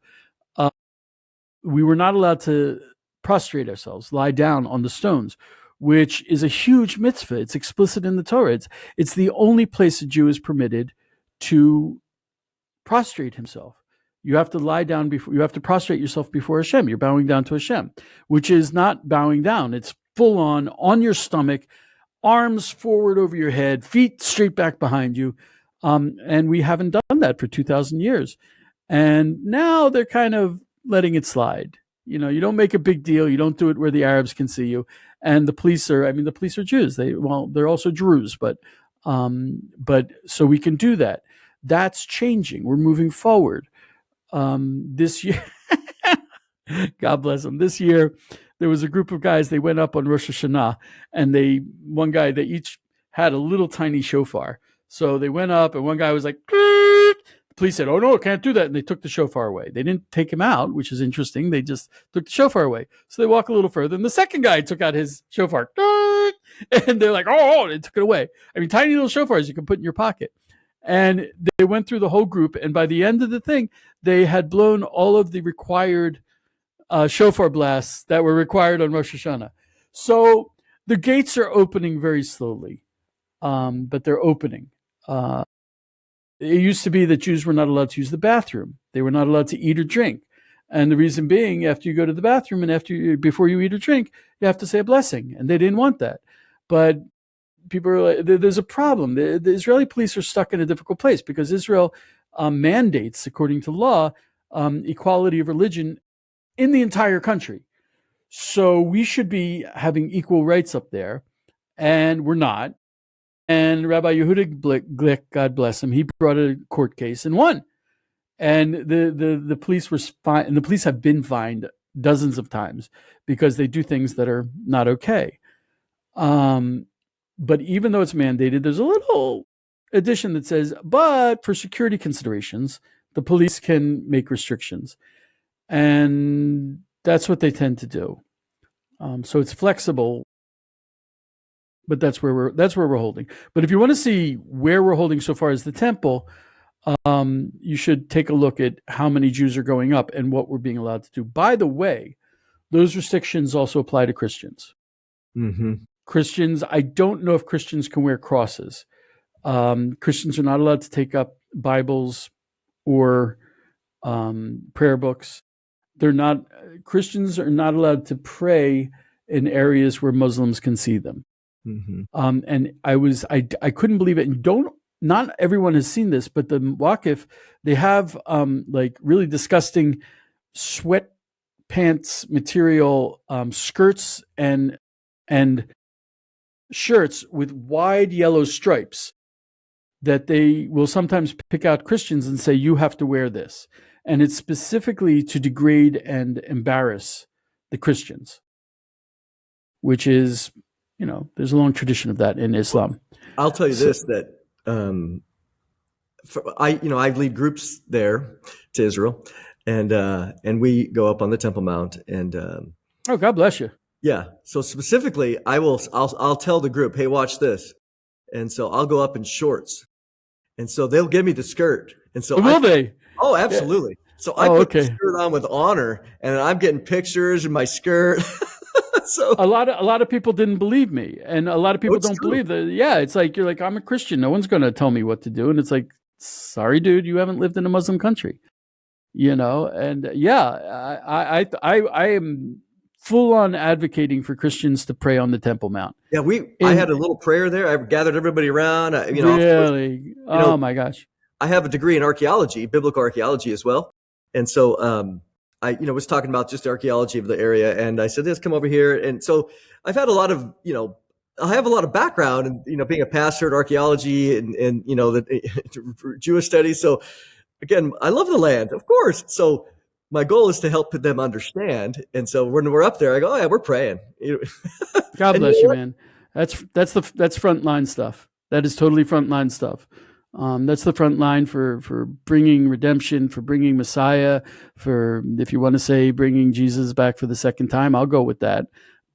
We were not allowed to prostrate ourselves, lie down on the stones, which is a huge mitzvah. It's explicit in the Torah. It's the only place a Jew is permitted to prostrate himself. You have to lie down you have to prostrate yourself before Hashem. You're bowing down to Hashem, which is not bowing down. It's full on your stomach, arms forward over your head, feet straight back behind you. And we haven't done that for 2,000 years. And now they're kind of letting it slide. You don't make a big deal. You don't do it where the Arabs can see you. And the police are Jews. They're also Druze, but so we can do that. That's changing. We're moving forward. This year, God bless them. This year, there was a group of guys. They went up on Rosh Hashanah, and they each had a little tiny shofar. So they went up, and one guy was like, the police said, "Oh no, can't do that," and they took the shofar away. They didn't take him out, which is interesting. They just took the shofar away. So they walk a little further, and the second guy took out his shofar, and they're like, "Oh!" They took it away. Tiny little shofars you can put in your pocket. And they went through the whole group, and by the end of the thing, they had blown all of the required shofar blasts that were required on Rosh Hashanah. So the gates are opening very slowly, but they're opening. It used to be that Jews were not allowed to use the bathroom. They were not allowed to eat or drink. And the reason being, after you go to the bathroom and before you eat or drink, you have to say a blessing. And they didn't want that. But people are like, there's a problem. The Israeli police are stuck in a difficult place because Israel mandates, according to law, equality of religion in the entire country. So we should be having equal rights up there, and we're not. And Rabbi Yehuda Glick, God bless him, he brought a court case and won. And the police were fined, and the police have been fined dozens of times because they do things that are not okay. But even though it's mandated, there's a little addition that says, but for security considerations, the police can make restrictions. And that's what they tend to do. So it's flexible, but that's where we're holding. But if you want to see where we're holding so far as the temple, you should take a look at how many Jews are going up and what we're being allowed to do. By the way, those restrictions also apply to Christians. Mm-hmm. Christians, I don't know if Christians can wear crosses. Christians are not allowed to take up Bibles or prayer books. Christians are not allowed to pray in areas where Muslims can see them. Mm-hmm. And I couldn't believe it. And not everyone has seen this, but the Waqif, they have like really disgusting sweatpants material skirts and shirts with wide yellow stripes that they will sometimes pick out Christians and say, you have to wear this. And it's specifically to degrade and embarrass the Christians, which is, there's a long tradition of that in Islam. I'll tell you this, that I lead groups there to Israel, and we go up on the Temple Mount, and oh, God bless you. Yeah. So specifically, I'll tell the group, hey, watch this. And so I'll go up in shorts. And so they'll give me the skirt. And so will they? Oh, absolutely. Yeah. So I put the skirt on with honor, and I'm getting pictures in my skirt. So a lot of people didn't believe me, and a lot of people don't believe that. Yeah, it's like you're like, I'm a Christian. No one's going to tell me what to do. And it's like, sorry, dude, you haven't lived in a Muslim country. And I am full on advocating for Christians to pray on the Temple Mount. Yeah, I had a little prayer there. I gathered everybody around. Really? Oh my gosh! I have a degree in archaeology, biblical archaeology as well, and so I was talking about just the archaeology of the area, and I said, "Let's come over here." And so I've had a lot of I have a lot of background in being a pastor at archaeology and the Jewish studies. So again, I love the land, of course. So my goal is to help them understand. And so when we're up there, I go, "Oh yeah, we're praying." God bless you, man. That's frontline stuff. That is totally frontline stuff. That's the front line for bringing redemption, for bringing Messiah, for, if you want to say, bringing Jesus back for the second time, I'll go with that.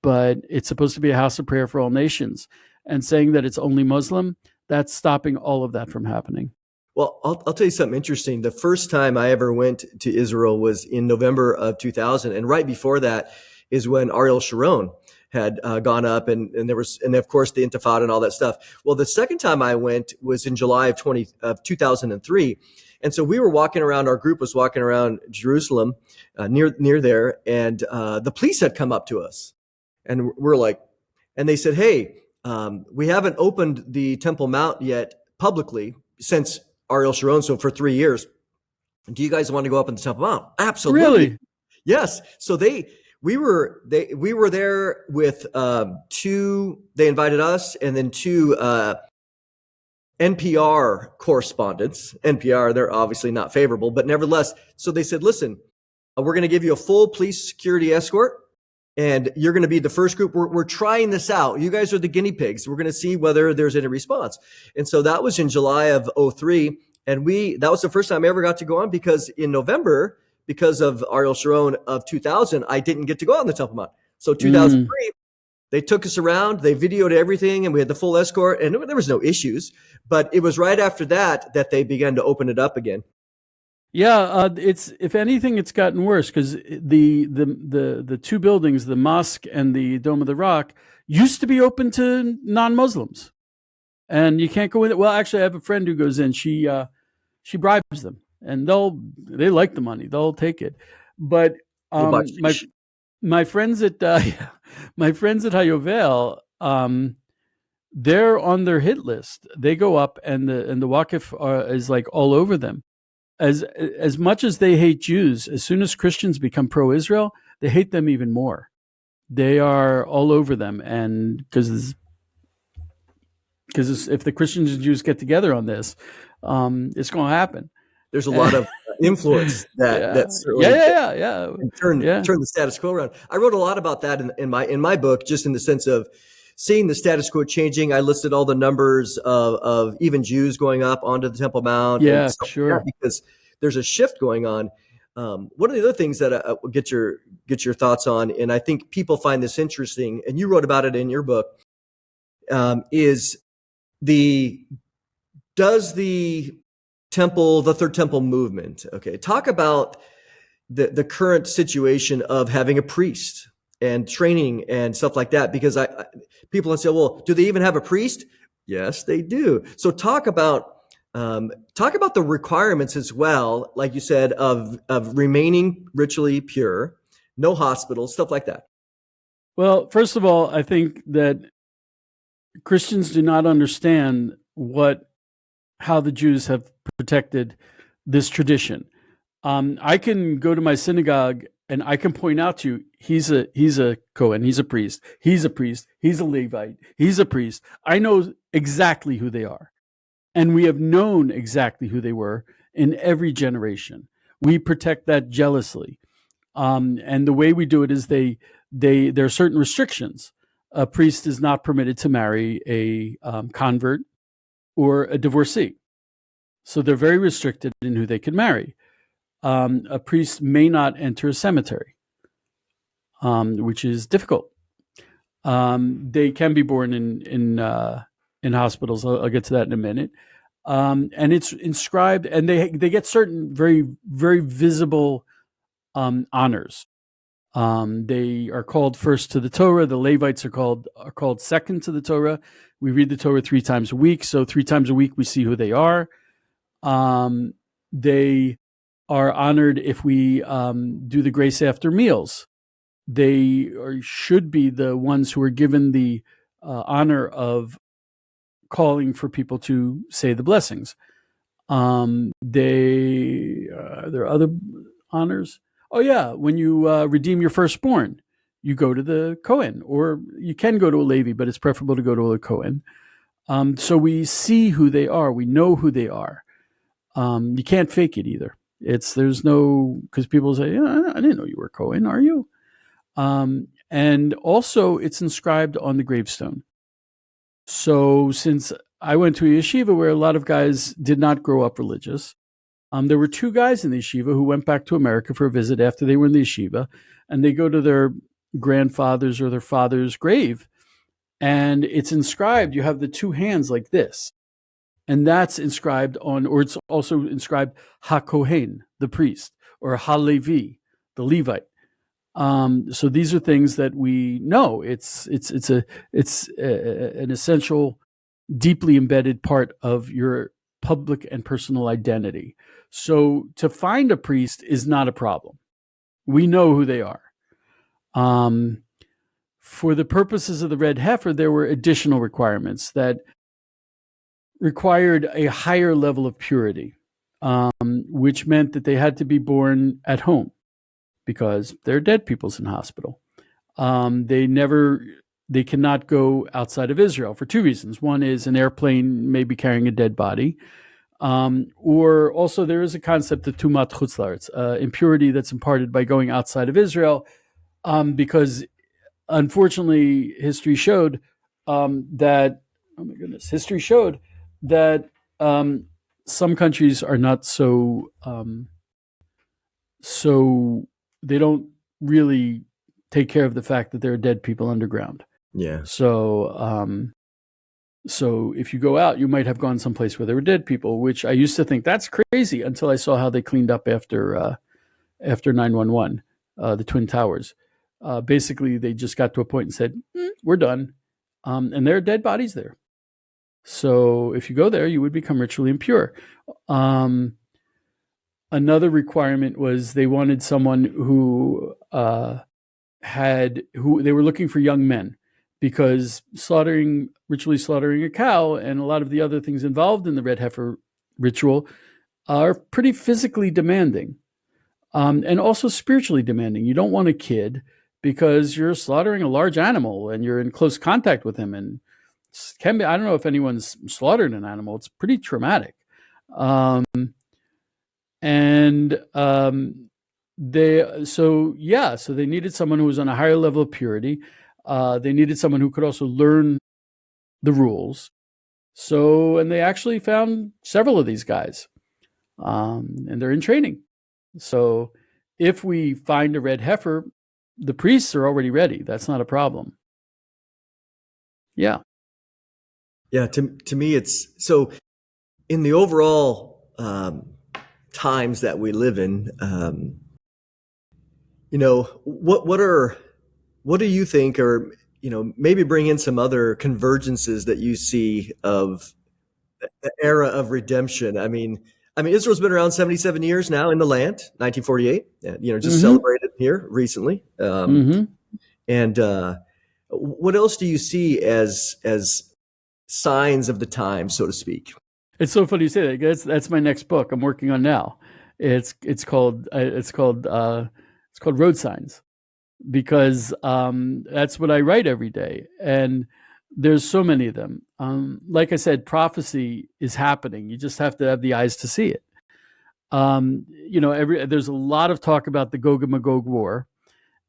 But it's supposed to be a house of prayer for all nations. And saying that it's only Muslim, that's stopping all of that from happening. Well, I'll tell you something interesting. The first time I ever went to Israel was in November of 2000. And right before that is when Ariel Sharon had gone up and of course the Intifada and all that stuff. Well, the second time I went was in July of 2003. And so we were walking around, our group was walking around Jerusalem near there. And the police had come up to us and we're like, and they said, "Hey, we haven't opened the Temple Mount yet publicly since Ariel Sharon, so for 3 years. Do you guys want to go up in the Temple Mount?" Absolutely. Really? Yes. So we were there with two. They invited us and then two NPR correspondents. NPR, they're obviously not favorable, but nevertheless. So they said, "Listen, we're going to give you a full police security escort, and you're going to be the first group. We're trying this out. You guys are the guinea pigs. We're going to see whether there's any response." And so that was in July of 2003. And that was the first time I ever got to go on, because in November, because of Ariel Sharon of 2000, I didn't get to go on the Temple Mount. So 2003, they took us around, they videoed everything, and we had the full escort, and there was no issues. But it was right after that they began to open it up again. Yeah, if anything, it's gotten worse, because the two buildings, the mosque and the Dome of the Rock, used to be open to non-Muslims, and you can't go in. Well, actually, I have a friend who goes in. She bribes them, and they like the money. They'll take it. But my friends at Hayovel, they're on their hit list. They go up, and the Waqif is like all over them. As much as they hate Jews, as soon as Christians become pro-Israel, they hate them even more. They are all over them, and because if the Christians and Jews get together on this, it's going to happen. There's a lot of influence that's turn the status quo around. I wrote a lot about that in my book, just in the sense of seeing the status quo changing. I listed all the numbers of even Jews going up onto the Temple Mount. Yeah, sure. Because there's a shift going on. One of the other things that I will get your thoughts on, and I think people find this interesting, and you wrote about it in your book, is does the third temple movement, talk about the current situation of having a priest and training and stuff like that, because people say, well, do they even have a priest? Yes, they do. So talk about the requirements as well, like you said, of remaining ritually pure, no hospitals, stuff like that. Well, first of all, I think that Christians do not understand how the Jews have protected this tradition. I can go to my synagogue and I can point out to you, he's a Kohen, he's a priest, he's a Levite, he's a priest. I know exactly who they are. And we have known exactly who they were in every generation. We protect that jealously. And the way we do it is there are certain restrictions. A priest is not permitted to marry a convert or a divorcee. So they're very restricted in who they can marry. A priest may not enter a cemetery, which is difficult. They can be born in hospitals. I'll get to that in a minute. And it's inscribed, and they get certain very, very visible honors. They are called first to the Torah. The Levites are called second to the Torah. We read the Torah 3 times a week. So 3 times a week we see who they are. They are honored if we do the grace after meals. They should be the ones who are given the honor of calling for people to say the blessings. There are other honors. Oh yeah, when you redeem your firstborn, you go to the Kohen, or you can go to a Levi, but it's preferable to go to a Kohen. So we see who they are. We know who they are. You can't fake it either. There's no, because people say, I didn't know you were Kohen, are you? And also it's inscribed on the gravestone. So since I went to a yeshiva where a lot of guys did not grow up religious, there were two guys in the yeshiva who went back to America for a visit after they were in the yeshiva, and they go to their grandfather's or their father's grave, and it's inscribed, you have the two hands like this, and that's inscribed on, or it's also inscribed HaKohen, the priest, or HaLevi, the Levite. So these are things that we know. It's an essential, deeply embedded part of your public and personal identity. So to find a priest is not a problem. We know who they are. For the purposes of the Red Heifer, there were additional requirements that required a higher level of purity, which meant that they had to be born at home, because they're dead peoples in hospital. They cannot go outside of Israel for two reasons. One is an airplane may be carrying a dead body, or also there is a concept of tumat chutz la'aretz, impurity that's imparted by going outside of Israel, because unfortunately history showed that some countries are not so they don't really take care of the fact that there are dead people underground. Yeah. So if you go out, you might have gone someplace where there were dead people, which I used to think that's crazy until I saw how they cleaned up after 9/11, the Twin Towers. Basically, they just got to a point and said, we're done. And there are dead bodies there. So if you go there, you would become ritually impure. Another requirement was they wanted someone who they were looking for young men, because ritually slaughtering a cow and a lot of the other things involved in the Red Heifer ritual are pretty physically demanding, and also spiritually demanding. You don't want a kid, because you're slaughtering a large animal and you're in close contact with him, and I don't know if anyone's slaughtered an animal. It's pretty traumatic. So they needed someone who was on a higher level of purity. They needed someone who could also learn the rules. And they actually found several of these guys, and they're in training. So if we find a Red Heifer, the priests are already ready. That's not a problem. Yeah. Yeah. To me, it's so in the overall times that we live in, what do you think, or, maybe bring in some other convergences that you see of the era of redemption? I mean, Israel's been around 77 years now in the land, 1948, just celebrated here recently. And what else do you see as signs of the time, so to speak? It's so funny you say that. That's my next book I'm working on now. It's called Road Signs, because that's what I write every day, and there's so many of them. Like I said, prophecy is happening. You just have to have the eyes to see it. There's a lot of talk about the Gog and Magog war,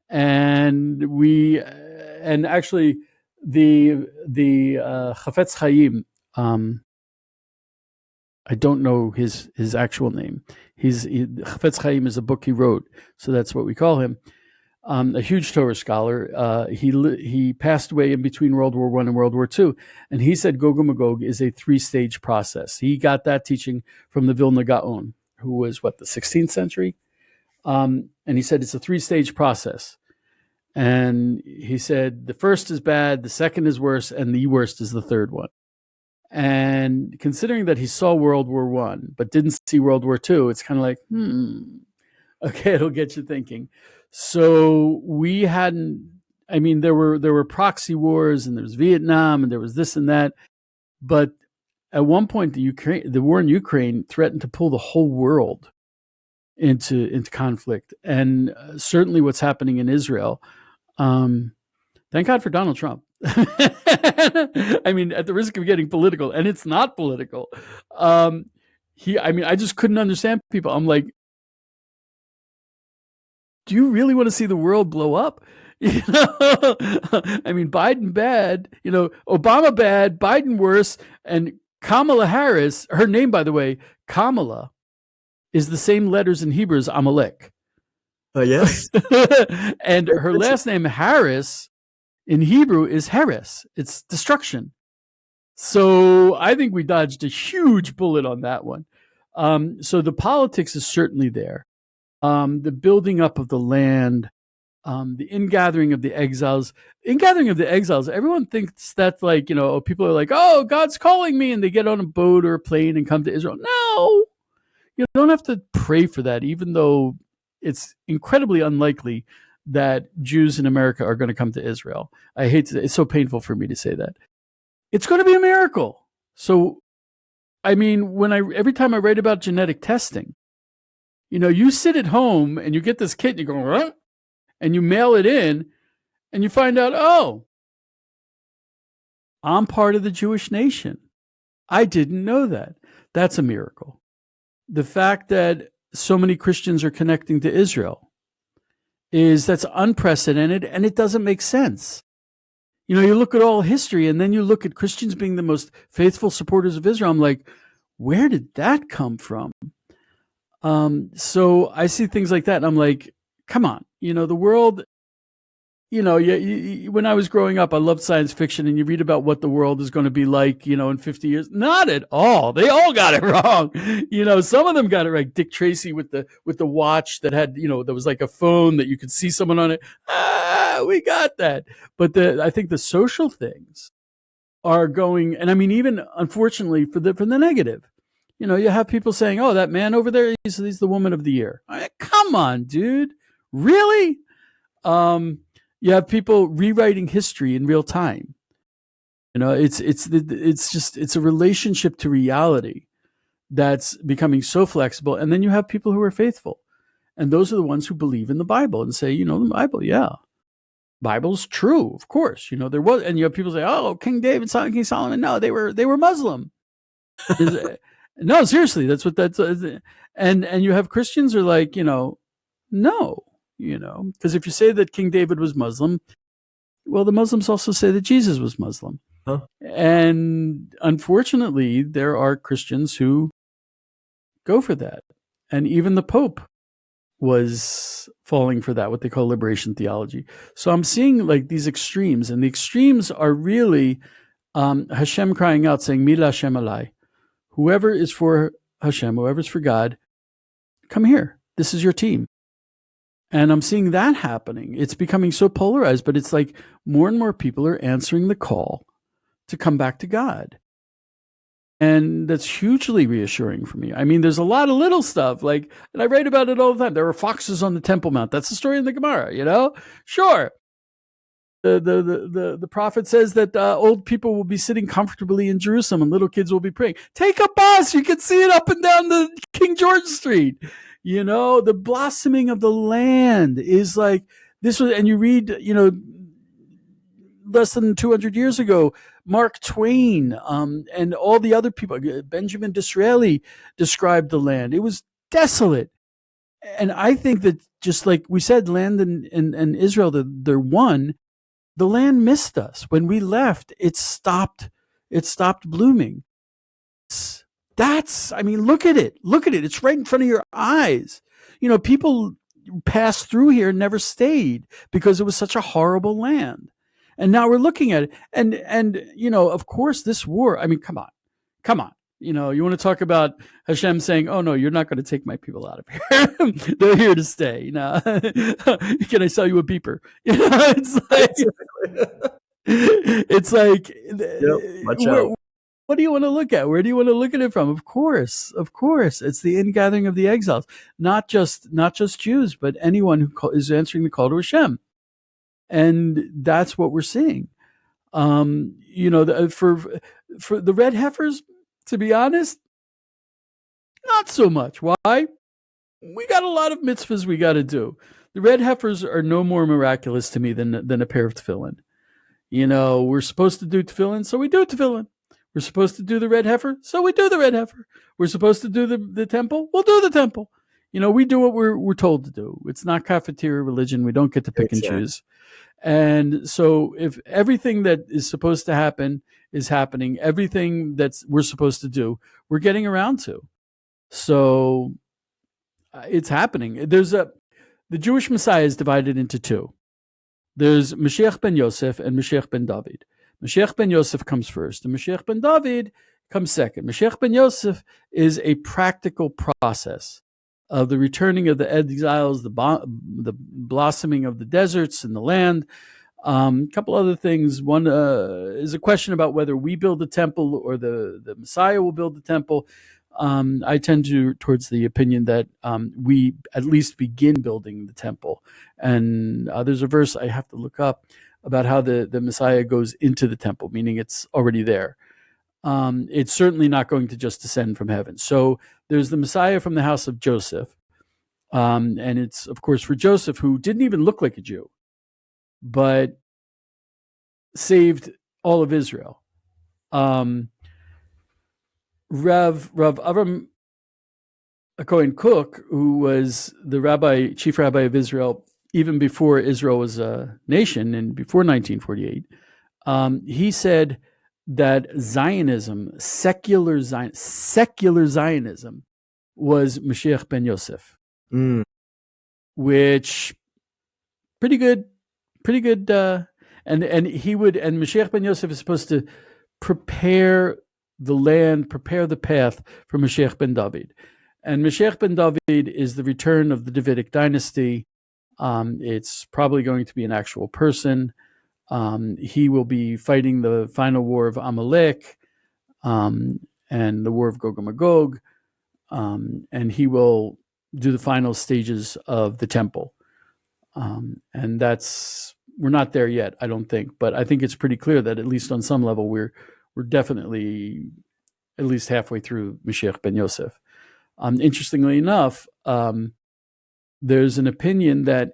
and actually the Chafetz Chaim. I don't know his actual name. Chafetz Chaim is a book he wrote, so that's what we call him. A huge Torah scholar. He passed away in between World War I and World War II, and he said Gog and Magog is a 3-stage process. He got that teaching from the Vilna Gaon, who was the 16th century, and he said it's a 3-stage process. And he said the first is bad, the second is worse, and the worst is the third one. And considering that he saw World War One, but didn't see World War II, it's kind of like, okay, it'll get you thinking. So we hadn't. I mean, there were proxy wars, and there was Vietnam, and there was this and that. But at one point, the war in Ukraine threatened to pull the whole world into conflict, and certainly what's happening in Israel. Thank God for Donald Trump. I mean, at the risk of getting political, and it's not political. I just couldn't understand people. I'm like, do you really want to see the world blow up? I mean, Biden bad, Obama bad, Biden worse, and Kamala Harris, her name, by the way, Kamala, is the same letters in Hebrew as Amalek. Yes. And her last name, Harris, in Hebrew is Harris. It's destruction. So I think we dodged a huge bullet on that one. So the politics is certainly there. The building up of the land, the ingathering of the exiles. Ingathering of the exiles, everyone thinks that's like, people are like, oh, God's calling me, and they get on a boat or a plane and come to Israel. No, you don't have to pray for that, even though it's incredibly unlikely that Jews in America are going to come to Israel. I hate to, it's so painful for me to say that. It's going to be a miracle. So, I mean, every time I write about genetic testing, you sit at home and you get this kit and you go, huh? And you mail it in and you find out, oh, I'm part of the Jewish nation. I didn't know that. That's a miracle. The fact that so many Christians are connecting to Israel that's unprecedented, and it doesn't make sense. You look at all history, and then you look at Christians being the most faithful supporters of Israel. I'm like, where did that come from? So I see things like that, and I'm like, come on, the world. When I was growing up, I loved science fiction, and you read about what the world is going to be like, in 50 years. Not at all. They all got it wrong. Some of them got it right. Dick Tracy with the watch that had, there was like a phone that you could see someone on it. We got that. But I think the social things are going, and I mean, even unfortunately for the negative, you have people saying, oh, that man over there, he's the woman of the year. Come on, dude. Really? You have people rewriting history in real time. It's a relationship to reality that's becoming so flexible. And then you have people who are faithful, and those are the ones who believe in the Bible and say, the Bible, yeah, Bible's true, of course. There was, and you have people say, oh, King David, King Solomon, no, they were Muslim. No, seriously, that's what that's, and you have Christians are like, no. Because if you say that King David was Muslim, well, the Muslims also say that Jesus was Muslim. Huh? And unfortunately, there are Christians who go for that. And even the Pope was falling for that, what they call liberation theology. So I'm seeing like these extremes, and the extremes are really Hashem crying out, saying, Mila Hashem alai. Whoever is for Hashem, whoever's for God, come here. This is your team. And I'm seeing that happening. It's becoming so polarized, but it's like more and more people are answering the call to come back to God. And that's hugely reassuring for me. I mean, there's a lot of little stuff, and I write about it all the time. There were foxes on the Temple Mount. That's the story in the Gemara, Sure. The prophet says that old people will be sitting comfortably in Jerusalem and little kids will be praying. Take a bus. You can see it up and down the King George Street. The blossoming of the land is like this was, and you read, less than 200 years ago, Mark Twain, and all the other people, Benjamin Disraeli described the land. It was desolate. And I think that just like we said, land and Israel, they're one. The land missed us. When we left, it stopped blooming. Look at it. It's right in front of your eyes. People passed through here and never stayed because it was such a horrible land. And now we're looking at it. And of course, this war, come on. You want to talk about Hashem saying, oh, no, you're not going to take my people out of here. They're here to stay. Now, can I sell you a beeper? It's like, Yep, watch out. what do you want to look at? Where do you want to look at it from? Of course, it's the ingathering of the exiles, not just Jews, but anyone who is answering the call to Hashem, and that's what we're seeing. For the red heifers, to be honest, not so much. Why? We got a lot of mitzvahs we got to do. The red heifers are no more miraculous to me than a pair of tefillin. We're supposed to do tefillin, so we do tefillin. We're supposed to do the red heifer, so we do the red heifer. We're supposed to do the temple, we'll do the temple. We do what we're told to do. It's not cafeteria religion. We don't get to pick and choose. And so if everything that is supposed to happen is happening, everything we're supposed to do, we're getting around to. So it's happening. The Jewish Messiah is divided into two. There's Mashiach ben Yosef and Mashiach ben David. Mashiach ben Yosef comes first, and Mashiach ben David comes second. Mashiach ben Yosef is a practical process of the returning of the exiles, the blossoming of the deserts and the land. A couple other things. One is a question about whether we build the temple or the Messiah will build the temple. I tend towards the opinion that we at least begin building the temple. And there's a verse I have to look up about how the Messiah goes into the temple, meaning it's already there. It's certainly not going to just descend from heaven. So there's the Messiah from the house of Joseph. And it's, of course, for Joseph, who didn't even look like a Jew, but saved all of Israel. Rav Avram Cohen Cook, who was the chief rabbi of Israel, even before Israel was a nation and before 1948, he said that Zionism, secular Zionism, was Mashiach ben Yosef, which pretty good. And Mashiach ben Yosef is supposed to prepare the land, prepare the path for Mashiach ben David. And Mashiach ben David is the return of the Davidic dynasty. It's probably going to be an actual person. He will be fighting the final war of Amalek and the war of Gog and Magog. And he will do the final stages of the temple. And we're not there yet, I don't think. But I think it's pretty clear that at least on some level, we're definitely at least halfway through Mashiach ben Yosef. Interestingly enough, there's an opinion that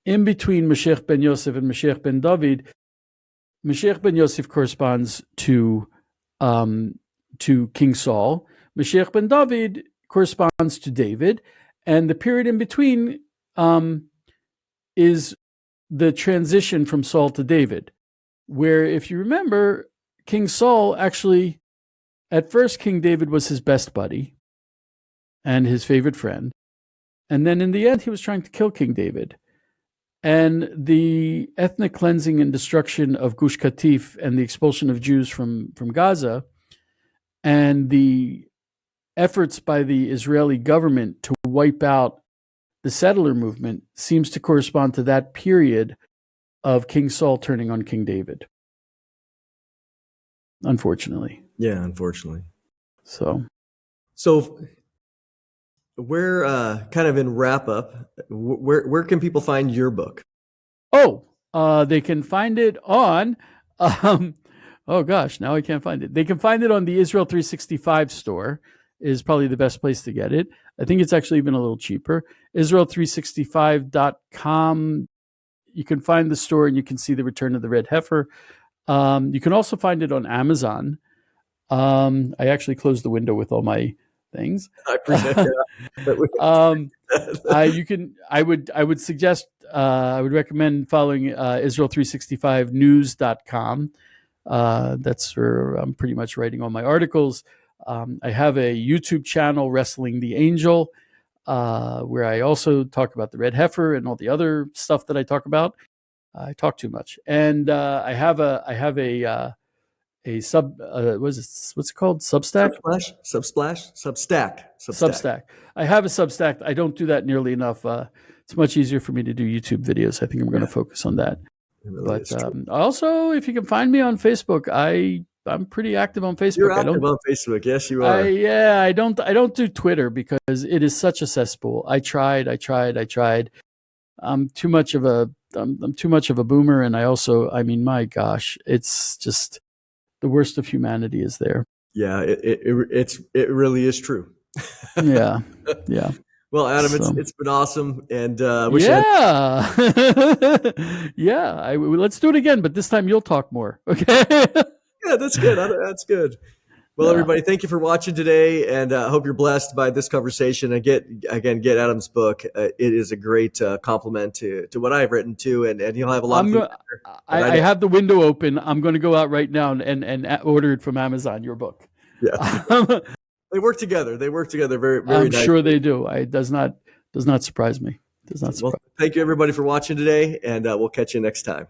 in between Mashiach ben Yosef and Mashiach ben David, Mashiach ben Yosef corresponds to King Saul. Mashiach ben David corresponds to David. And the period in between is the transition from Saul to David, where, if you remember, King Saul actually, at first, King David was his best buddy and his favorite friend. And then in the end, he was trying to kill King David. And the ethnic cleansing and destruction of Gush Katif and the expulsion of Jews from Gaza and the efforts by the Israeli government to wipe out the settler movement seems to correspond to that period of King Saul turning on King David. Unfortunately. Yeah, unfortunately. So we're kind of in wrap up. Where can people find your book? They can find it on, oh gosh, now I can't find it. They can find it on the Israel 365 store is probably the best place to get it. I think it's actually even a little cheaper. Israel365.com. You can find the store and you can see the return of the Red Heifer. You can also find it on Amazon. I actually closed the window with all my things. I appreciate that. I would suggest, I would recommend following Israel365news.com. That's where I'm pretty much writing all my articles. I have a YouTube channel, Wrestling the Angel, where I also talk about the Red Heifer and all the other stuff that I talk about. I talk too much, and I have a sub. What's it called? Substack. Substack. I have a Substack. I don't do that nearly enough. It's much easier for me to do YouTube videos. I think I'm going to focus on that. Really, but also, if you can find me on Facebook, I I'm pretty active on Facebook. You're active on Facebook. Yes, you are. I don't do Twitter because it is such a cesspool. I tried. I'm too much of a boomer, and I mean, my gosh, it's just the worst of humanity is there. Yeah, it really is true. Yeah. Well, Adam, So. it's been awesome, and yeah. Let's do it again, but this time you'll talk more. Okay. Yeah, that's good. That's good. Well, everybody, thank you for watching today, and I hope you're blessed by this conversation. And get Adam's book. It is a great compliment to what I've written too, and you'll have a lot of I have the window open. I'm going to go out right now and order it from Amazon, your book. Yeah. They work together. They work together very, very I'm nicely. sure they do. It does not surprise me. Well, thank you, everybody, for watching today, and we'll catch you next time.